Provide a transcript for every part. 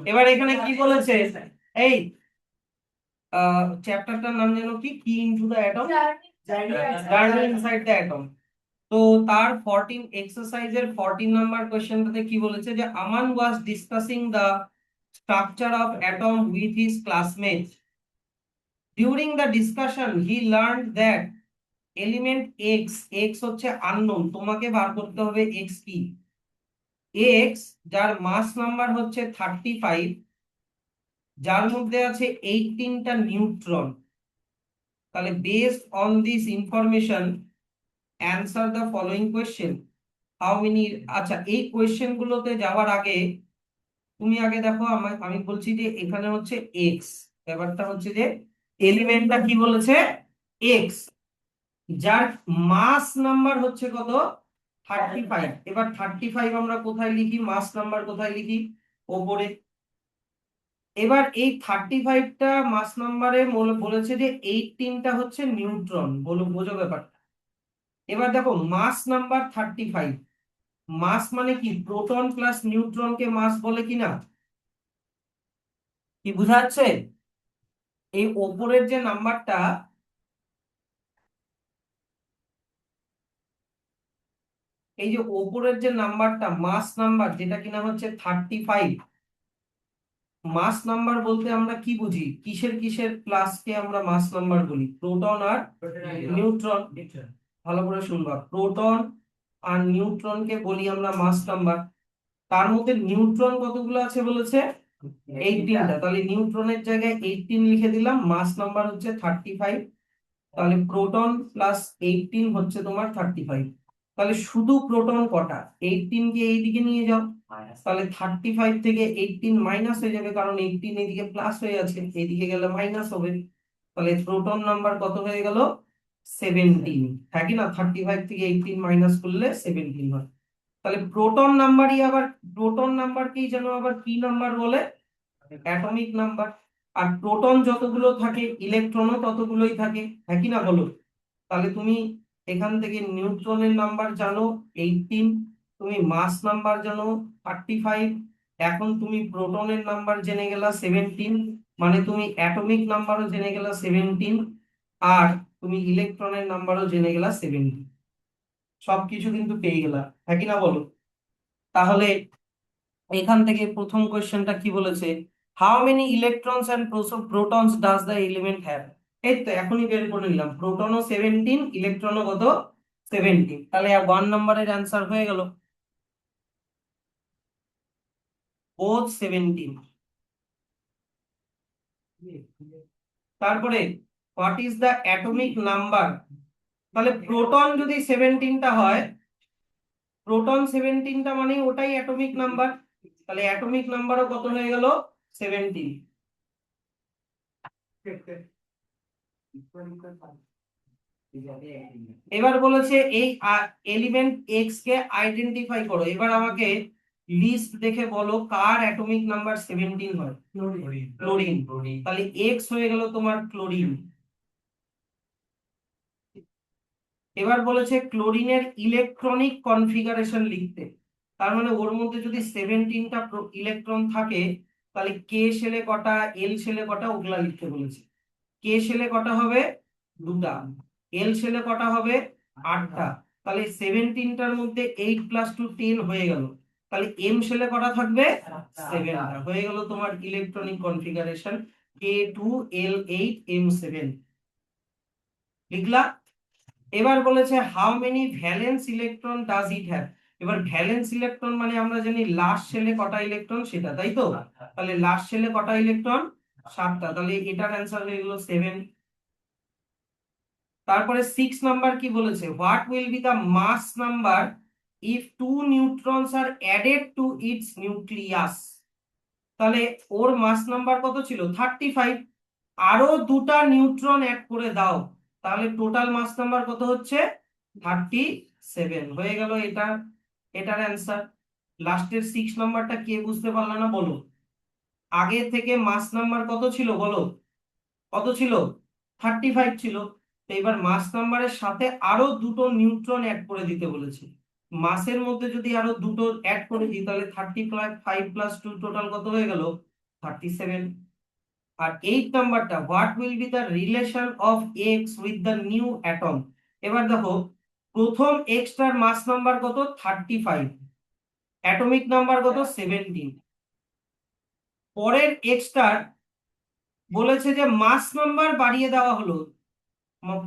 এবার এখানে কি বলেছে, এই চ্যাপ্টারটার নাম যেন কি, কি into the atom, journey inside the atom. তো তার 14 এক্সারসাইজের 14 নাম্বার কোশ্চেনটাতে কি বলেছে, যে Aman was discussing the structure of atom with his classmates. During the discussion he learned that element X, X হচ্ছে আননোন, তোমাকে বার করতে হবে এক্স কি, এক্স যার মাস নাম্বার হচ্ছে 35, যার মধ্যে আছে 18টা নিউট্রন। তাহলে based on this information answer the following question. How many, আচ্ছা এই কোয়েশ্চেন গুলোতে যাওয়ার আগে তুমি আগে দেখো, আমি বলছি যে এখানে হচ্ছে এক্স, ব্যাপারটা হচ্ছে যে এলিমেন্টটা কি বলেছে, এক্স, যার মাস নাম্বার হচ্ছে কত, 35। এবার 35 আমরা কোথায় লিখি, মাস নাম্বার কোথায় লিখি, ওপরে। এবার এই 35টা মাস নাম্বারে বলেছে যে 18টা হচ্ছে নিউট্রন, বলো বোঝো ব্যাপারটা। এবার দেখো মাস নাম্বার 35, মাস মানে কি, প্রোটন প্লাস নিউট্রনকে মাস বলে কিনা, কি বোঝা যাচ্ছে? এই ওপরের যে নাম্বারটা, এই যে ওপরের যে নাম্বারটা মাস নাম্বার, যেটা কিনা হচ্ছে 35, মাস নাম্বার বলতে আমরা কি বুঝি, কিসের কিসের প্লাসকে আমরা মাস নাম্বার বলি, প্রোটন আর নিউট্রন। ভালো করে শুনবা, প্রোটন আর নিউট্রনকে বলি আমরা মাস নাম্বার। তার মধ্যে নিউট্রন কতগুলো আছে বলেছে, 18টা। তাহলে নিউট্রনের জায়গায় 18 লিখে দিলাম, মাস নাম্বার হচ্ছে 35। তাহলে প্রোটন প্লাস 18 হচ্ছে তোমার 35। তাহলে শুধু প্রোটন কটা, 18 কে এইদিকে নিয়ে যাও, তাহলে 35 থেকে 18 মাইনাস হয়ে যাবে, কারণ 18 এদিকে প্লাস হয়ে আছে, এদিকে গেলে মাইনাস হবে। তাহলে প্রোটন নাম্বার কত হয়ে গেল, 17। হ্যাঁ কি না, 35 থেকে 18 মাইনাস করলে 17 হয়। তাহলে প্রোটন নাম্বারই আবার, প্রোটন নাম্বারকেই যেন আবার কি নাম্বার বলে, অ্যাটমিক নাম্বার। আর প্রোটন যতগুলো থাকে ইলেকট্রনও ততগুলোই থাকে, হ্যাঁ কি না বলো। তাহলে তুমি এখান থেকে নিউট্রনের নাম্বার জানো 18, তুমি মাস নাম্বার জানো 35, এখন তুমি প্রোটনের নাম্বার জেনে গেলা 17, মানে তুমি অ্যাটমিক নাম্বারও জেনে গেলা 17, আর তুমি ইলেকট্রনের নাম্বারও জেনে গেলা 17। সবকিছু কিন্তু পেয়ে গেলা, হ্যাঁ কি না বলো। তাহলে এখান থেকে প্রথম কোশ্চেনটা কি বলেছে, how many electrons and protons does the element have. এই তো এখনই বের করে নিলাম, প্রোটনও 17, ইলেকট্রনও কত, 17। তাহলে 1 নম্বরের অ্যান্সার হয়ে গেল, বোথ 17। তারপরে what is the atomic number, তাহলে প্রোটন যদি 17টা হয়, প্রোটন 17টা মানে ওটাই অ্যাটমিক নাম্বার, তাহলে অ্যাটমিক নাম্বারও কত হয়ে গেল, 17। এবার বলেছে এই এলিমেন্ট এক্স কে আইডেন্টিফাই করো। এবার আমাকে লিস্ট দেখে বলো কার অ্যাটমিক নাম্বার 17 হয়, ক্লোরিন। তাহলে এক্স হয়ে গেল তোমার ক্লোরিন। এবার বলেছে ক্লোরিনের ইলেকট্রনিক কনফিগারেশন লিখতে, তার মানে ওর মধ্যে যদি 17টা ইলেকট্রন থাকে, তাহলে কে শেলে কটা, এল শেলে কটা, ওগুলা লিখতে বলেছে। কে শেলে কটা হবে, দুটা, এল শেলে কটা হবে, 8টা। তাহলে 17টার মধ্যে 8 + 2 10 হয়ে গেল। তাহলে এম শেলে কটা থাকবে, 7টা। হয়ে গেল তোমার ইলেকট্রনিক কনফিগারেশন, K2L8M7 লিখলা। এবার বলেছে how many valence electron does it have. এবার ভ্যালেন্স ইলেকট্রন মানে আমরা জানি লাস্ট শেলে কটা ইলেকট্রন সেটা, তাই তো। তাহলে লাস্ট শেলে কটা ইলেকট্রন, 7টা। তাহলে এটার অ্যান্সার হয়ে গেল 7। তারপরে 6 নাম্বার কি বলেছে, what will be the mass number if 2 neutrons are added to its nucleus. তাহলে ওর মাস নাম্বার কত ছিল, 35, আরো দুটা নিউট্রন অ্যাড করে দাও, তাহলে টোটাল মাস নাম্বার কত হচ্ছে, 37 হয়ে গেল। এটার অ্যান্সার। লাস্টের 6 নাম্বারটা কে বুঝতে পারলো না বলো, আগে থেকে মাস নাম্বার কত ছিল বলো, কত ছিল, 35 ছিল। তো এবার মাস নাম্বারের সাথে আরো দুটো নিউট্রন অ্যাড করে দিতে বলেছে, মাসের মধ্যে যদি আরো দুটো অ্যাড করে দিই তাহলে 35 + 2 টোটাল কত হয়ে গেল? 37। আর 8 নাম্বারটা, what will be the relation of x with the new atom. এবার দেখো, প্রথম এক্সটার মাস নাম্বার কত? 35, অ্যাটমিক নাম্বার কত? 17। পরের এক্সটার বলেছে যে মাস নাম্বার বাড়িয়ে দেওয়া হলো,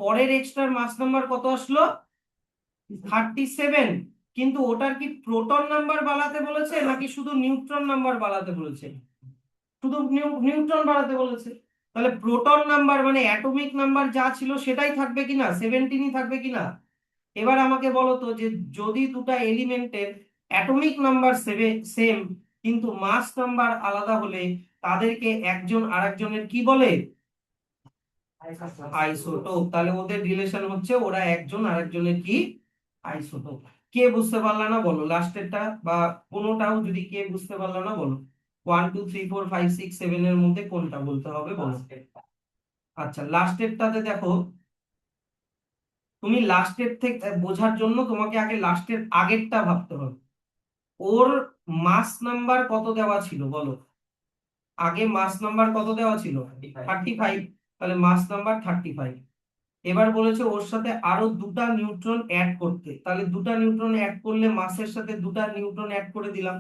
পরের এক্সটার মাস নাম্বার কত আসলো? 37। কিন্তু ওটার কি প্রোটন নাম্বার বাড়াতে বলেছে নাকি শুধু নিউট্রন নাম্বার বাড়াতে বলেছে? শুধু নিউট্রন বাড়াতে বলেছে। তাহলে প্রোটন নাম্বার মানে অ্যাটমিক নাম্বার যা ছিল সেটাই থাকবে কিনা? 17ই থাকবে কিনা? এবার আমাকে বলো তো, যে যদি দুটা এলিমেন্টের অ্যাটমিক নাম্বার সেম কিন্তু মাস নাম্বার আলাদা হলে তাদেরকে একজন আরেকজনের কি বলে? আইসোটোপ। তাহলে ওদের রিলেশন হচ্ছে ওরা একজন আরেকজনের কি? আইসোটোপ। কে বুঝতে পারলা না বলো লাস্টেরটা, বা কোনোটাও যদি কে বুঝতে পারলা না বলো। 1 2 3 4 5 6 7 এর মধ্যে কোনটা বলতে হবে বলো। আচ্ছা, লাস্টেরটাতে দেখো, তুমি লাস্টের থেকে বোঝার জন্য তোমাকে আগে লাস্টের আগেরটা ভাবতে হবে। ওর মাস নাম্বার কত দেওয়া ছিল বলো? আগে মাস নাম্বার কত দেওয়া ছিল? 35। তাহলে মাস নাম্বার 35। এবার বলেছে ওর সাথে আরো দুটা নিউট্রন অ্যাড করতে, তাহলে দুটা নিউট্রন অ্যাড করলে মাসের সাথে দুটা নিউট্রন অ্যাড করে দিলাম,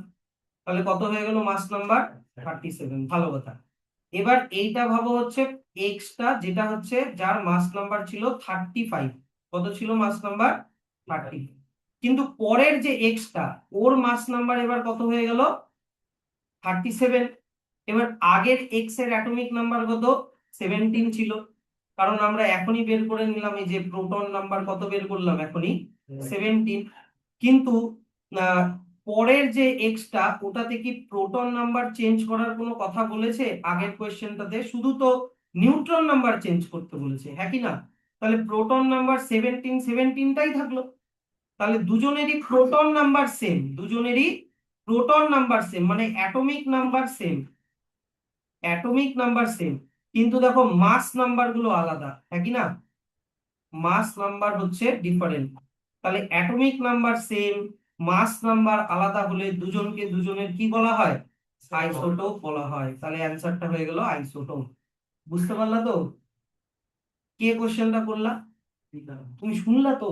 তাহলে কত হয়ে গেল মাস নাম্বার? 37। ভালো কথা। এবার এইটা ভাবো হচ্ছে এক্সটা, যেটা হচ্ছে যার মাস নাম্বার ছিল 35। কত ছিল মাস নাম্বার? 30। কিন্তু পরের যে এক্সটা, ওর মাস নাম্বার এবার কত হয়ে গেল? 37। এবার আগের এক্স এর অ্যাটমিক নাম্বার কত? 17 ছিল। কারণ আমরা এখনই বের করে নিলাম, এই যে প্রোটন নাম্বার কত বের করলাম এখনই? 17। কিন্তু আহ, পরের যে এক্সটা, ওটাতে কি প্রোটন নাম্বার চেঞ্জ করার কোনো কথা বলেছে? আগের কোয়েশ্চেনটাতে শুধু তো নিউট্রন নাম্বার চেঞ্জ করতে বলেছে, হ্যাঁ কি না? তাহলে প্রোটন নাম্বার 17টাই থাকলো। তাহলে দুজনেরই প্রোটন নাম্বার সেম, দুজনেরই প্রোটন নাম্বার সেম মানে atomic number same, atomic number same. কিন্তু দেখো মাস নাম্বার গুলো আলাদা, হ্যাঁ কি না? মাস নাম্বার হচ্ছে ডিফারেন্ট। তাহলে অ্যাটমিক নাম্বার সেম, মাস নাম্বার আলাদা হলে দুজনকে দুজনের কি বলা হয়? আইসোটোপ বলা হয়। তাহলে অ্যান্সারটা হয়ে গেল আইসোটোপ। বুঝতে পারলা তো? কে কোশ্চেনটা করলা? তুমি শুনলা তো?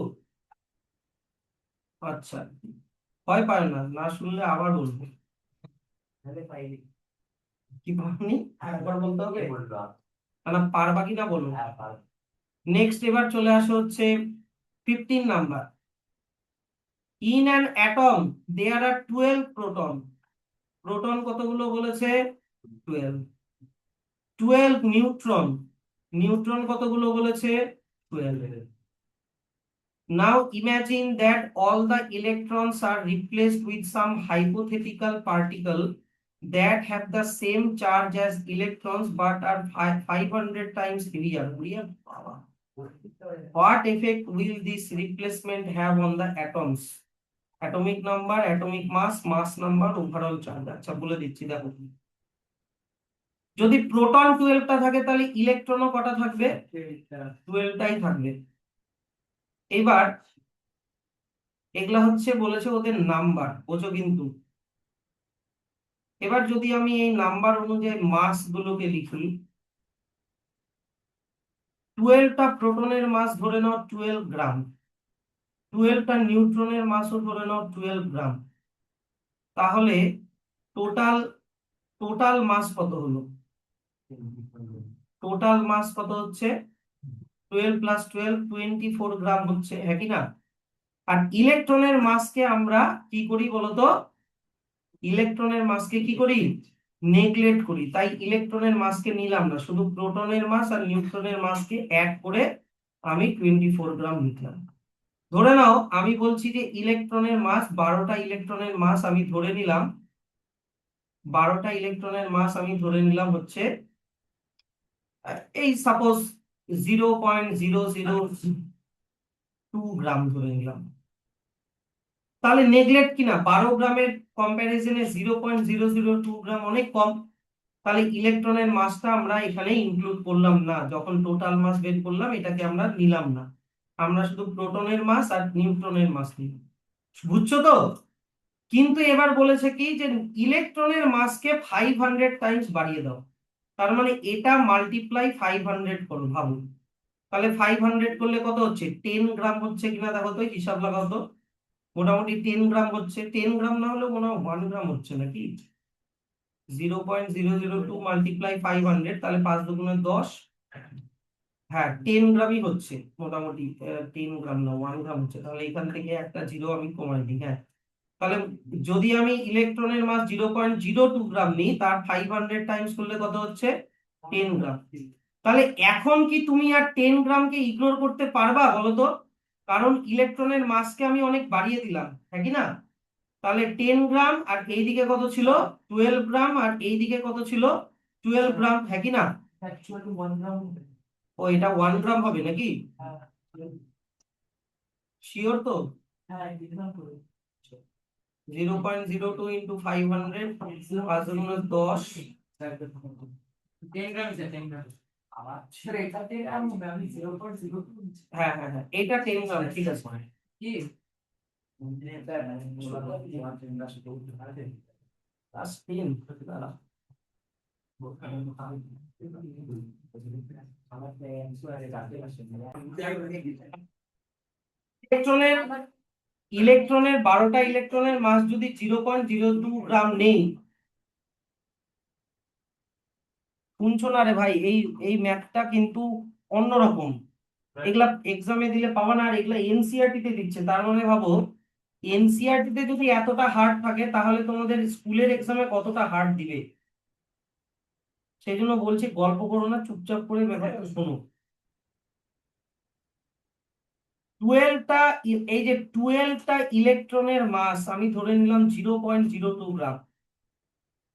আচ্ছা, ভয় পায় না, না শুনলে আবার বলবো। কি পারনি? একবার বলতে হবে না? পারবা কি না বলো। নেক্সট এবার চলে আসো হচ্ছে 15 number. In an atom there are 12 proton. Proton কতগুলো বলেছে? 12। 12 নিউট্রন, নিউট্রন কতগুলো বলেছে? 12। Now imagine that all the electrons are replaced with some hypothetical particle that have the same charge as electrons but are 500 times heavier. What effect will this replacement have on the atoms? Atomic number, atomic mass, mass number, overall charge. আচ্ছা বলে দিচ্ছি দেখো, যদি proton 12টা থাকে তাহলে ইলেকট্রনও কটা থাকবে? 12টাই থাকবে। এবার এগুলা হচ্ছে বলেছে ওদের নাম্বার, বোঝো কিন্তু। এবার যদি আমি এই নাম্বার অনুযায়ী মাস গুলোকে লিখি, 12টা প্রোটনের মাস ধরে নাও 12 গ্রাম, 12টা নিউট্রনের মাসও ধরে নাও 12 গ্রাম। তাহলে টোটাল টোটাল মাস কত হলো? টোটাল মাস কত হচ্ছে? 12 + 12 24 গ্রাম হচ্ছে, হ্যাঁ কি না? আর ইলেকট্রনের মাসকে আমরা কি করি বলতো? ইলেকট্রনের মাসকে কি করি? নেগলেক্ট করি। তাই ইলেকট্রনের মাসকে নিলাম না, শুধু প্রোটনের মাস আর নিউট্রনের মাসকে অ্যাড করে আমি 24 গ্রাম লিখলাম। ধরে নাও আমি বলছি যে ইলেকট্রনের মাস 12টা ইলেকট্রনের মাস আমি ধরে নিলাম, 12টা ইলেকট্রনের মাস আমি ধরে নিলাম হচ্ছে এই সাপোজ 0.002 গ্রাম ধরে নিলাম। তাহলে নেগলেক্ট কিনা, 12 গ্রামের কম্প্যারিজনে 0.002 গ্রাম অনেক কম। তাহলে ইলেকট্রনের মাসটা আমরা এখানে ইনক্লুড করলাম না, যখন টোটাল মাস বের করলাম এটাকে আমরা নিলাম না, আমরা শুধু প্রোটনের মাস আর নিউট্রনের মাস নিলাম। বুঝছো তো? কিন্তু এবার বলেছে কি যে ইলেকট্রনের মাসকে 500 টাইমস বাড়িয়ে দাও। তার মানে এটা মাল্টিপ্লাই 500 করো, ভাবো। তাহলে 500 করলে কত হচ্ছে, 10 গ্রাম হচ্ছে কিনা দেখো তো, হিসাব লাগাও তো। মোটামুটি 10 গ্রাম হচ্ছে, 10 গ্রাম না হলেও মনে হয় 1 গ্রাম হচ্ছে নাকি। 0.002 মাল্টিপ্লাই 500, তাহলে 5 × 2 = 10। হ্যাঁ, 10 গ্রামই হচ্ছে মোটামুটি। 10 গ্রাম না, 1 গ্রাম হচ্ছে। তাহলে এখান থেকে একটা জিরো আমি কমাই দিই, হ্যাঁ। তাহলে যদি আমি ইলেকট্রনের মাস 0.02 গ্রাম নিই, তার 500 টাইমস করলে কত হচ্ছে, 10 গ্রাম। তাহলে এখন কি তুমি আর 10 গ্রামকে ইগনোর করতে পারবা বলো তো? কারণ ইলেকট্রনের মাসকে আমি অনেক বাড়িয়ে দিলাম, হ্যাঁ কি না? তাহলে 10 গ্রাম, আর এইদিকে কত ছিল, 12 গ্রাম, আর এইদিকে কত ছিল, 12 গ্রাম, হ্যাঁ কি না? ও, এটা 1 গ্রাম হবে নাকি? শিওর তো? 0.02 × 500, 5 × 10। হ্যাঁ হ্যাঁ হ্যাঁ, এটা 10 গ্রাম, ঠিক আছে। +10, দাঁড়া। ইলেকট্রনের ইলেকট্রনের 12টা ইলেকট্রনের মাস যদি 0.02 গ্রাম নেই, শুনছো না রে ভাই? এই এই ম্যাথটা কিন্তু অন্যরকম। এগুলা এক্সামে দিলে পাবা না, আর এগুলা এনসিইআরটি তে দিচ্ছে। তার মানে ভাবো, এনসিইআরটি তে যদি এতটা হার্ড থাকে, তাহলে তোমাদের স্কুলের এক্সামে কতটা হার্ড দিবে। সেই জন্য বলছি, গল্প করো না, চুপচাপ করে ব্যাপারটা শোনো। 12টা, এই যে 12টা ইলেকট্রনের মাস আমি ধরে নিলাম 0.02 গ্রাম,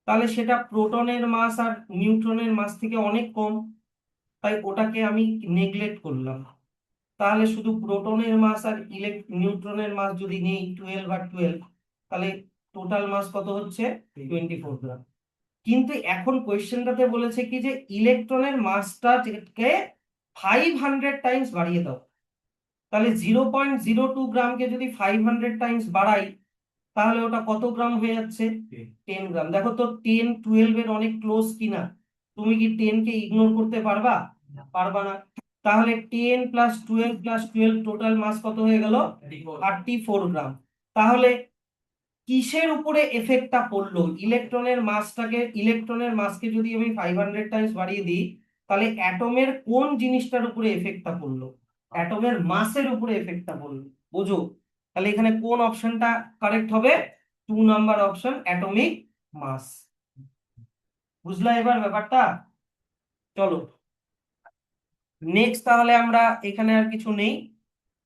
তাহলে সেটা প্রোটনের মাস আর নিউট্রনের মাস থেকে অনেক কম। তাই ওটাকে আমি নেগলেক্ট করলাম। তাহলে শুধু প্রোটনের মাস আর নিউট্রনের মাস যদি নেই 12 আর 12, তাহলে টোটাল মাস কত হচ্ছে, 24 গ্রাম। কিন্তু এখন কোয়েশ্চেনটাতে বলেছে কি যে ইলেকট্রনের মাসটাকে 500 টাইমস বাড়িয়ে দাও। তাহলে 0.02 গ্রামকে যদি 500 টাইমস বাড়াই, তাহলে ওটা কত গ্রাম হয়ে যাচ্ছে, 10 গ্রাম। দেখো তো 10 12 এর অনেক ক্লোজ কিনা। তুমি কি 10কে ইগনোর করতে পারবা? পারবা না। তাহলে 10 + 12 + 12 টোটাল মাস কত হয়ে গেল, 34 গ্রাম। তাহলে কিসের উপরে এফেক্টটা পড়লো, ইলেকট্রনের মাসকে যদি আমি 500 টাইমস বাড়িয়ে দিই, তাহলে অ্যাটমের কোন জিনিসটার উপরে এফেক্টটা পড়লো, অ্যাটমের মাসের উপরে এফেক্টটা পড়লো। বুঝো? তাহলে এখানে কোন অপশনটা কারেক্ট হবে, 2 নাম্বার অপশন, অ্যাটমিক মাস। বুঝলা এবার ব্যাপারটা? চলো নেক্সট, তাহলে আমরা এখানে আর কিছু নেই,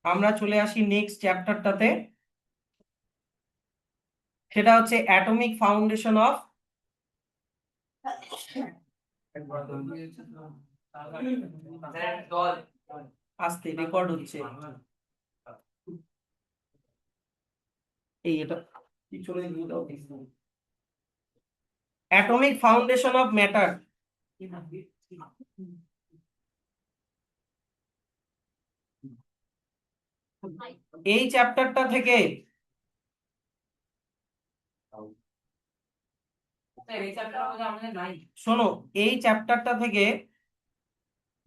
আমরা চলে আসি নেক্সট চ্যাপ্টারটাতে। সেটা হচ্ছে অ্যাটমিক ফাউন্ডেশন অফ, আস্তে রেকর্ড হচ্ছে, এই এটা পিছনে দিয়ে দাও। Atomic foundation of matter. এই চ্যাপ্টারটা থেকে, শোনো, এই চ্যাপ্টারটা থেকে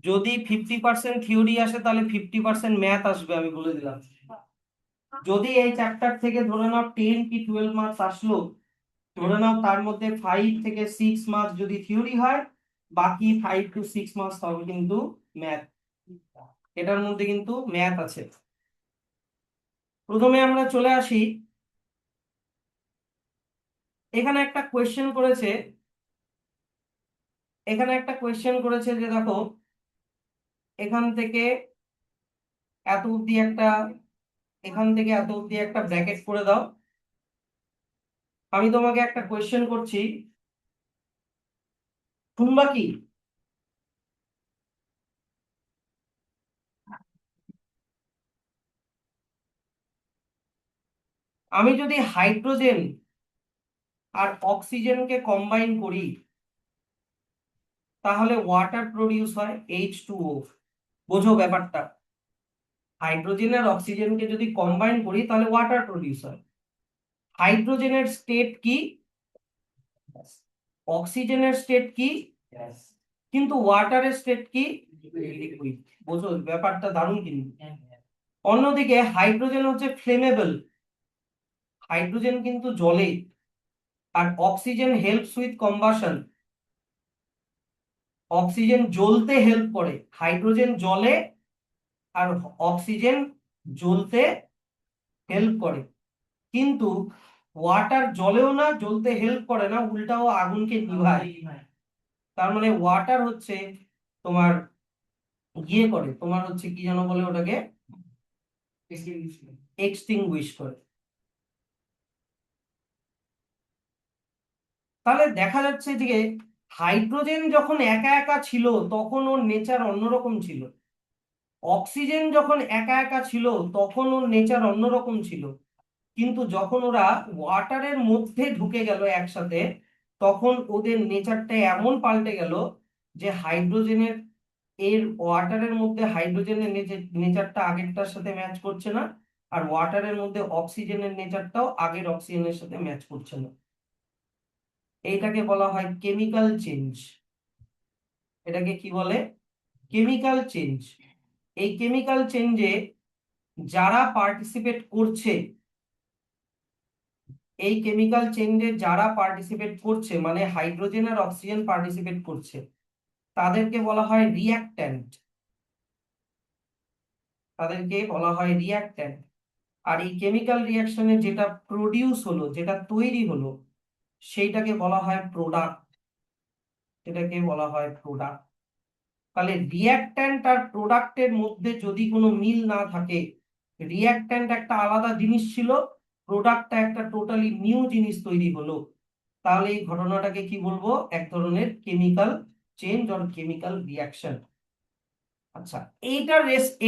যদি 50% থিওরি আসে, তাহলে 50% ম্যাথ আসবে, আমি বলে দিলাম। যদি এই চ্যাপ্টার থেকে ধরে নাও 10 কি 12 মার্কস আসলো, ধরে নাও তার মধ্যে 5 থেকে 6 মার্কস যদি থিওরি হয়, বাকি 5 to 6 মার্কস হবে কিন্তু ম্যাথ। এটার মধ্যে কিন্তু ম্যাথ আছে। প্রথমে আমরা চলে আসি, এখানে একটা কোয়েশ্চেন করেছে, যে দেখো, এখান থেকে এত অব্দি একটা, এখান থেকে এত অব্দি একটা ব্র্যাকেট করে দাও। আমি তোমাকে একটা কোয়েশ্চেন করছি, শুনবা কি? আমি যদি হাইড্রোজেন আর অক্সিজেনকে কম্বাইন করি, তাহলে ওয়াটার প্রডিউস হয়, H2O। বোঝো ব্যাপারটা? হাইড্রোজেন আর অক্সিজেনকে যদি কম্বাইন করি তাহলে ওয়াটার প্রডিউস হয়। হাইড্রোজেনের স্টেট কি, অক্সিজেনের স্টেট কি, কিন্তু ওয়াটারের স্টেট কি, লিকুইড। বোঝো ব্যাপারটা দারুণ কিন্তু। অন্যদিকে হাইড্রোজেন হচ্ছে ফ্লেমেবল, হাইড্রোজেন কিন্তু জ্বলে, আর oxygen helps with combustion, oxygen জ্বলতে হেল্প করে। হাইড্রোজেন জ্বলে আর অক্সিজেন জ্বলতে হেল্প করে, কিন্তু ওয়াটার জ্বলেও না, জ্বলতে হেল্প করে না, উল্টাও আগুনকে নিভায়। তার মানে ওয়াটার হচ্ছে তোমার ইয়ে করে, তোমার হচ্ছে কি যেন বলে ওটাকে, এক্সটিংগুইশ করে। তাহলে দেখা যাচ্ছে যে হাইড্রোজেন যখন একা একা ছিল তখন ওর নেচার অন্যরকম ছিল, অক্সিজেন যখন একা একা ছিল তখন ওর নেচার অন্যরকম ছিল, কিন্তু যখন ওরা ওয়াটারের মধ্যে ঢুকে গেল একসাথে, তখন ওদের নেচারটা এমন পাল্টে গেল যে হাইড্রোজেনের, এর ওয়াটারের মধ্যে হাইড্রোজেনের নেচারটা আগেরটার সাথে ম্যাচ করছে না, আর ওয়াটারের মধ্যে অক্সিজেনের নেচারটাও আগের অক্সিজেনের সাথে ম্যাচ করছে না। এইটাকে বলা হয় কেমিক্যাল চেঞ্জ। এটাকে কি বলে, কেমিক্যাল চেঞ্জ। এই কেমিক্যাল চেঞ্জে যারা পার্টিসিপেট করছে, এই কেমিক্যাল চেঞ্জে যারা পার্টিসিপেট করছে মানে হাইড্রোজেন আর অক্সিজেন পার্টিসিপেট করছে, তাদেরকে বলা হয় রিঅ্যাক্ট্যান্ট, তাদেরকে বলা হয় রিঅ্যাক্ট্যান্ট। আর এই কেমিক্যাল রিঅ্যাকশনে যেটা প্রডিউস হলো, যেটা তৈরি হলো, সেইটাকে বলা হয় প্রোডাক্ট, এটাকে বলা হয় প্রোডাক্ট। তাহলে রিঅ্যাক্ট্যান্ট আর প্রোডাক্টের মধ্যে যদি কোনো মিল না থাকে, রিঅ্যাক্ট্যান্ট একটা আলাদা জিনিস ছিল, প্রোডাক্টটা একটা টোটালি নিউ জিনিস তৈরি হলো, তাহলে এই ঘটনাটাকে কি বলবো, এক ধরনের chemical change or chemical reaction. আচ্ছা,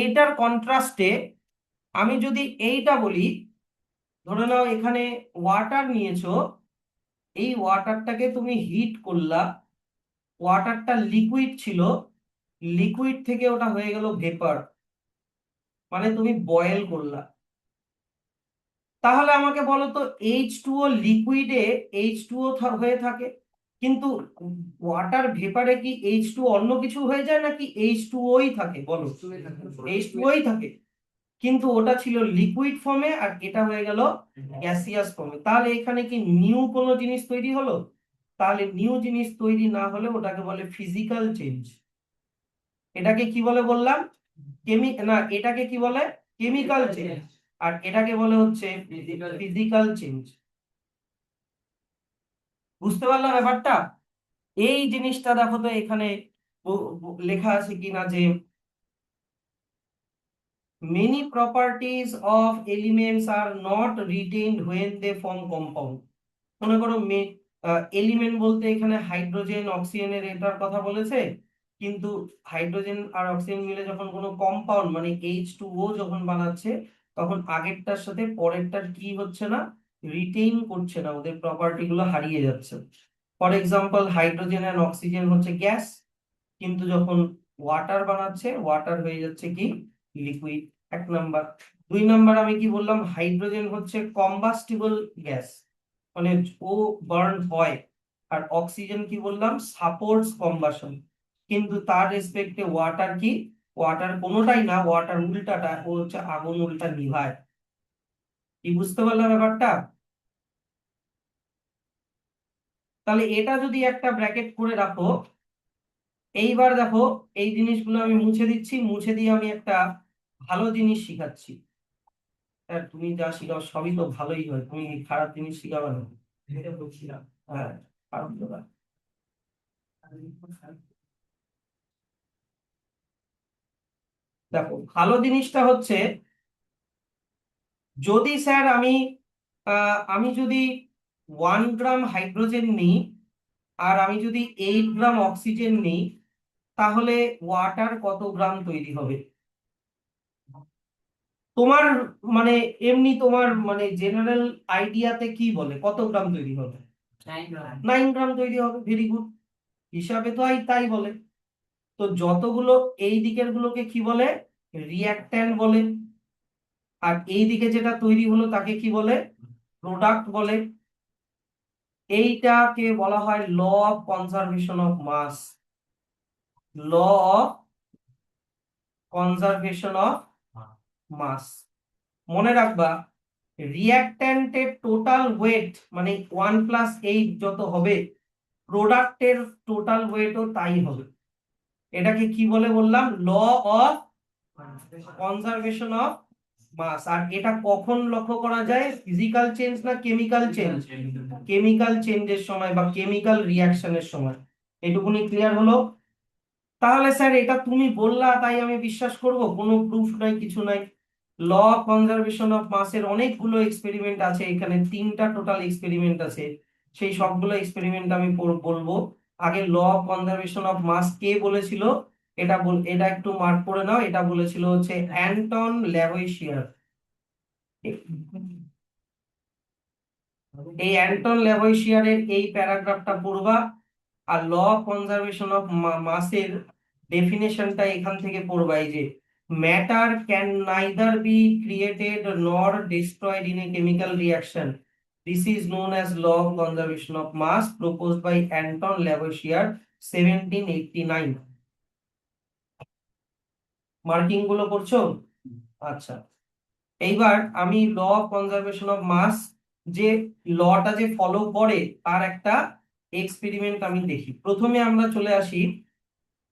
এইটার কন্ট্রাস্টে আমি যদি এইটা বলি, ধরে নাও এখানে ওয়াটার নিয়েছো, এই ওয়াটারটাকে তুমি হিট করলা, ওয়াটারটা লিকুইড ছিল, লিকুইড থেকে ওটা হয়ে গেল ভেপার, মানে তুমি বয়েল করলা। তাহলে আমাকে বলো তো, H2O লিকুইডে H2O হয়ে থাকে, কিন্তু ওয়াটার ভেপারে কি H2 অন্য কিছু হয়ে যায় নাকি H2Oই থাকে, বলো। H2Oই থাকে, কিন্তু ওটা ছিল লিকুইড ফর্মে আর এটা হয়ে গেল গ্যাসিয়াস ফর্মে। তাহলে এখানে কি নিউ কোনো জিনিস তৈরি হলো? তাহলে নিউ জিনিস তৈরি না হলে ওটাকে বলে ফিজিক্যাল চেঞ্জ। এটাকে কি বলে বললাম, না, এটাকে কি বলে, কেমিক্যাল চেঞ্জ, আর এটাকে বলে হচ্ছে ফিজিক্যাল চেঞ্জ। বুঝতে পারলাম ব্যাপারটা? এই জিনিসটা দেখো তো এখানে লেখা আছে কিনা, যে many properties of elements are not retained when they form compound। মনে করো এলিমেন্ট বলতে এখানে হাইড্রোজেন অক্সিজেনের এটার কথা বলেছে, কিন্তু হাইড্রোজেন আর অক্সিজেন মিলে যখন কোনো কম্পাউন্ড মানে H2O যখন বানাচ্ছে, তখন আগেরটার সাথে পরেরটার কি হচ্ছে না, রিটেইন করছে না, ওদের প্রপার্টি গুলো হারিয়ে যাচ্ছে। For example, hydrogen and oxygen হচ্ছে গ্যাস, কিন্তু যখন ওয়াটার বানাচ্ছে, ওয়াটার হয়ে যাচ্ছে কি, লিকুইড। এক নাম্বার। দুই নাম্বার আমি কি বললাম, হাইড্রোজেন হচ্ছে কম্বাস্টিবল গ্যাস, মানে ও বার্ন হয়, আর অক্সিজেন কি বললাম, সাপোর্টস কম্বাশন, কিন্তু তার রেসপেক্টে ওয়াটার কি, ওয়াটার কোনোটাই না, ওয়াটার উল্টাটা, ও হচ্ছে আগুন উল্টা নিভায়। কি বুঝতে পারলাম ব্যাপারটা? তাহলে এটা যদি একটা ব্র্যাকেট করে রাখো, এইবার দেখো এই জিনিসগুলো আমি মুছে দিচ্ছি, মুছে দিয়ে আমি একটা ভালো জিনিস শিখাচ্ছি। আর তুমি যা শিখাও সবই তো ভালোই হয়, তুমি খারাপ জিনিস শিখাবে না। হ্যাঁ, খারাপ তো না। দেখো ভালো জিনিসটা হচ্ছে, যদি স্যার আমি যদি 1 গ্রাম হাইড্রোজেন নিই, আর আমি যদি 8 গ্রাম অক্সিজেন নিই, তাহলে ওয়াটার কত গ্রাম তৈরি হবে? তোমার মানে এমনি তোমার মানে জেনারেল আইডিয়াতে কি বলে কত গ্রাম তৈরি হবে? 9 গ্রাম তৈরি হবে, ভেরি গুড। হিসাবে তো তাই বলে। তো যতগুলো এই দিকের গুলোকে কি বলে, রিঅ্যাক্ট্যান্ট বলে। আর এইদিকে যেটা তৈরি হলো তাকে কি বলে? প্রোডাক্ট বলে। এইটাকে বলা হয় law of conservation of mass. Law of conservation of mass. মনে রাখবা, রিঅ্যাক্ট্যান্টের টোটাল ওয়েট মানে 1+8 যত হবে, প্রোডাক্টের টোটাল ওয়েটও তাই হবে। এটাকে কি বলে বললাম? Law of conservation of mass. আর এটা কখন লক্ষ্য করা যায়? ফিজিক্যাল চেঞ্জ না কেমিক্যাল চেঞ্জ? কেমিক্যাল চেঞ্জের সময় বা কেমিক্যাল রিঅ্যাকশনের সময়। এটুকুনি ক্লিয়ার হলো? তাহলে স্যার এটা তুমি বললা তাই আমি বিশ্বাস করব? কোনো প্রুফ নাই, কিছু নাই। ল অফ কনজারভেশন অফ মাসের অনেকগুলো এক্সপেরিমেন্ট আছে, এখানে 3টা টোটাল এক্সপেরিমেন্ট আছে। সেই সবগুলো এক্সপেরিমেন্ট আমি বলবো। আগে law of conservation of mass কে বলেছিল? এটা একটু মার্ক করে নাও। এটা বলেছিল হচ্ছে অ্যান্টন ল্যাভোইশিয়ার। এই অ্যান্টন ল্যাভোইশিয়ারের এই প্যারাগ্রাফটা পড়বা। আর ল অফ কনজারভেশন অফ মাসের ডেফিনেশনটা এখান থেকে পড়বা। এই যে matter can neither be created nor destroyed in a chemical reaction, this is known as law of conservation of mass proposed by Antoine Lavoisier 1789। Marking গুলো করছো? আচ্ছা, এইবার আমি law of conservation of mass যে লটা যে ফলো করে তার একটা এক্সপেরিমেন্ট আমি দেখি। প্রথমে আমরা চলে আসি,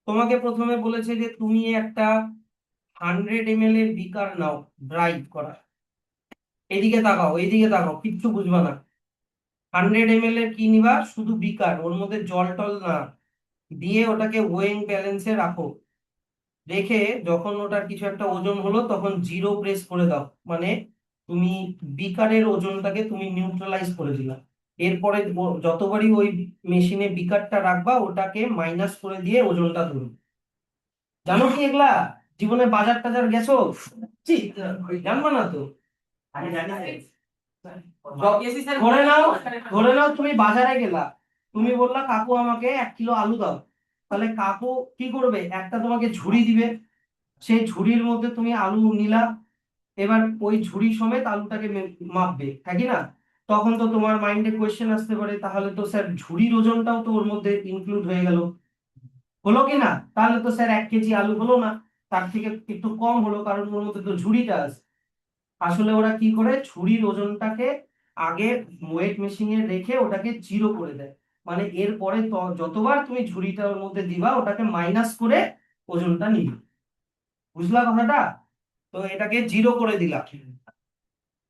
তোমাকে প্রথমে বলেছে যে তুমি একটা 100 ml এর বিকার নাও, ড্রাই করা। এদিকে তাকাও, এইদিকে তাকাও, কিচ্ছু বুঝবা না। 100 ml এর কি নিবা? শুধু বিকার, ওর মধ্যে জল টল না দিয়ে ওটাকে ওয়েইং ব্যালেন্সে রাখো। রেখে যখন ওটার কিছু একটা ওজন হলো তখন 0 প্রেস করে দাও, মানে তুমি বিকারের ওজনটাকে তুমি নিউট্রালাইজ করে দিলা। এরপরে যতবারই ওই মেশিনে বিকারটা রাখবা ওটাকে মাইনাস করে দিয়ে ওজনটা ধরবে। জানো কি এগুলা? জীবনে বাজার টাজার গেছো? ছি, জানবা না তো। ধরে নাও, ধরে নাও তুমি বাজারে গেলা, তুমি বললা কাকু আমাকে 1 কিলো আলু দাও। তাহলে কাকু কি করবে? একটা তোমাকে ঝুড়ি দিবে, সেই ঝুড়ির মধ্যে তুমি আলু নিলা। এবার ওই ঝুড়ি সমেত আলুটাকে মাপবে, হ্যাঁ কি না? তখন তো তোমার মাইন্ডে কোয়েশ্চেন আসতে পারে, তাহলে তো স্যার ঝুড়ির ওজনটাও তো ওর মধ্যে ইনক্লুড হয়ে গেল, হলো কি না? তাহলে তো স্যার 1 কেজি আলু হলো না, তার থেকে একটু কম হলো, কারণ ওর মধ্যে তো ঝুড়িটা আছে। আসলে ওরা কি করে, ঝুড়ির ওজনটাকে আগে ওয়েট মেশিনে রেখে ওটাকে 0 করে দেয়। মানে এরপরে যতবার তুমি ঝুড়িটার মধ্যে দিবা ওটাকে মাইনাস করে ওজনটা নিবে। বুঝলা কথাটা? তো এটাকে 0 করে দিলা।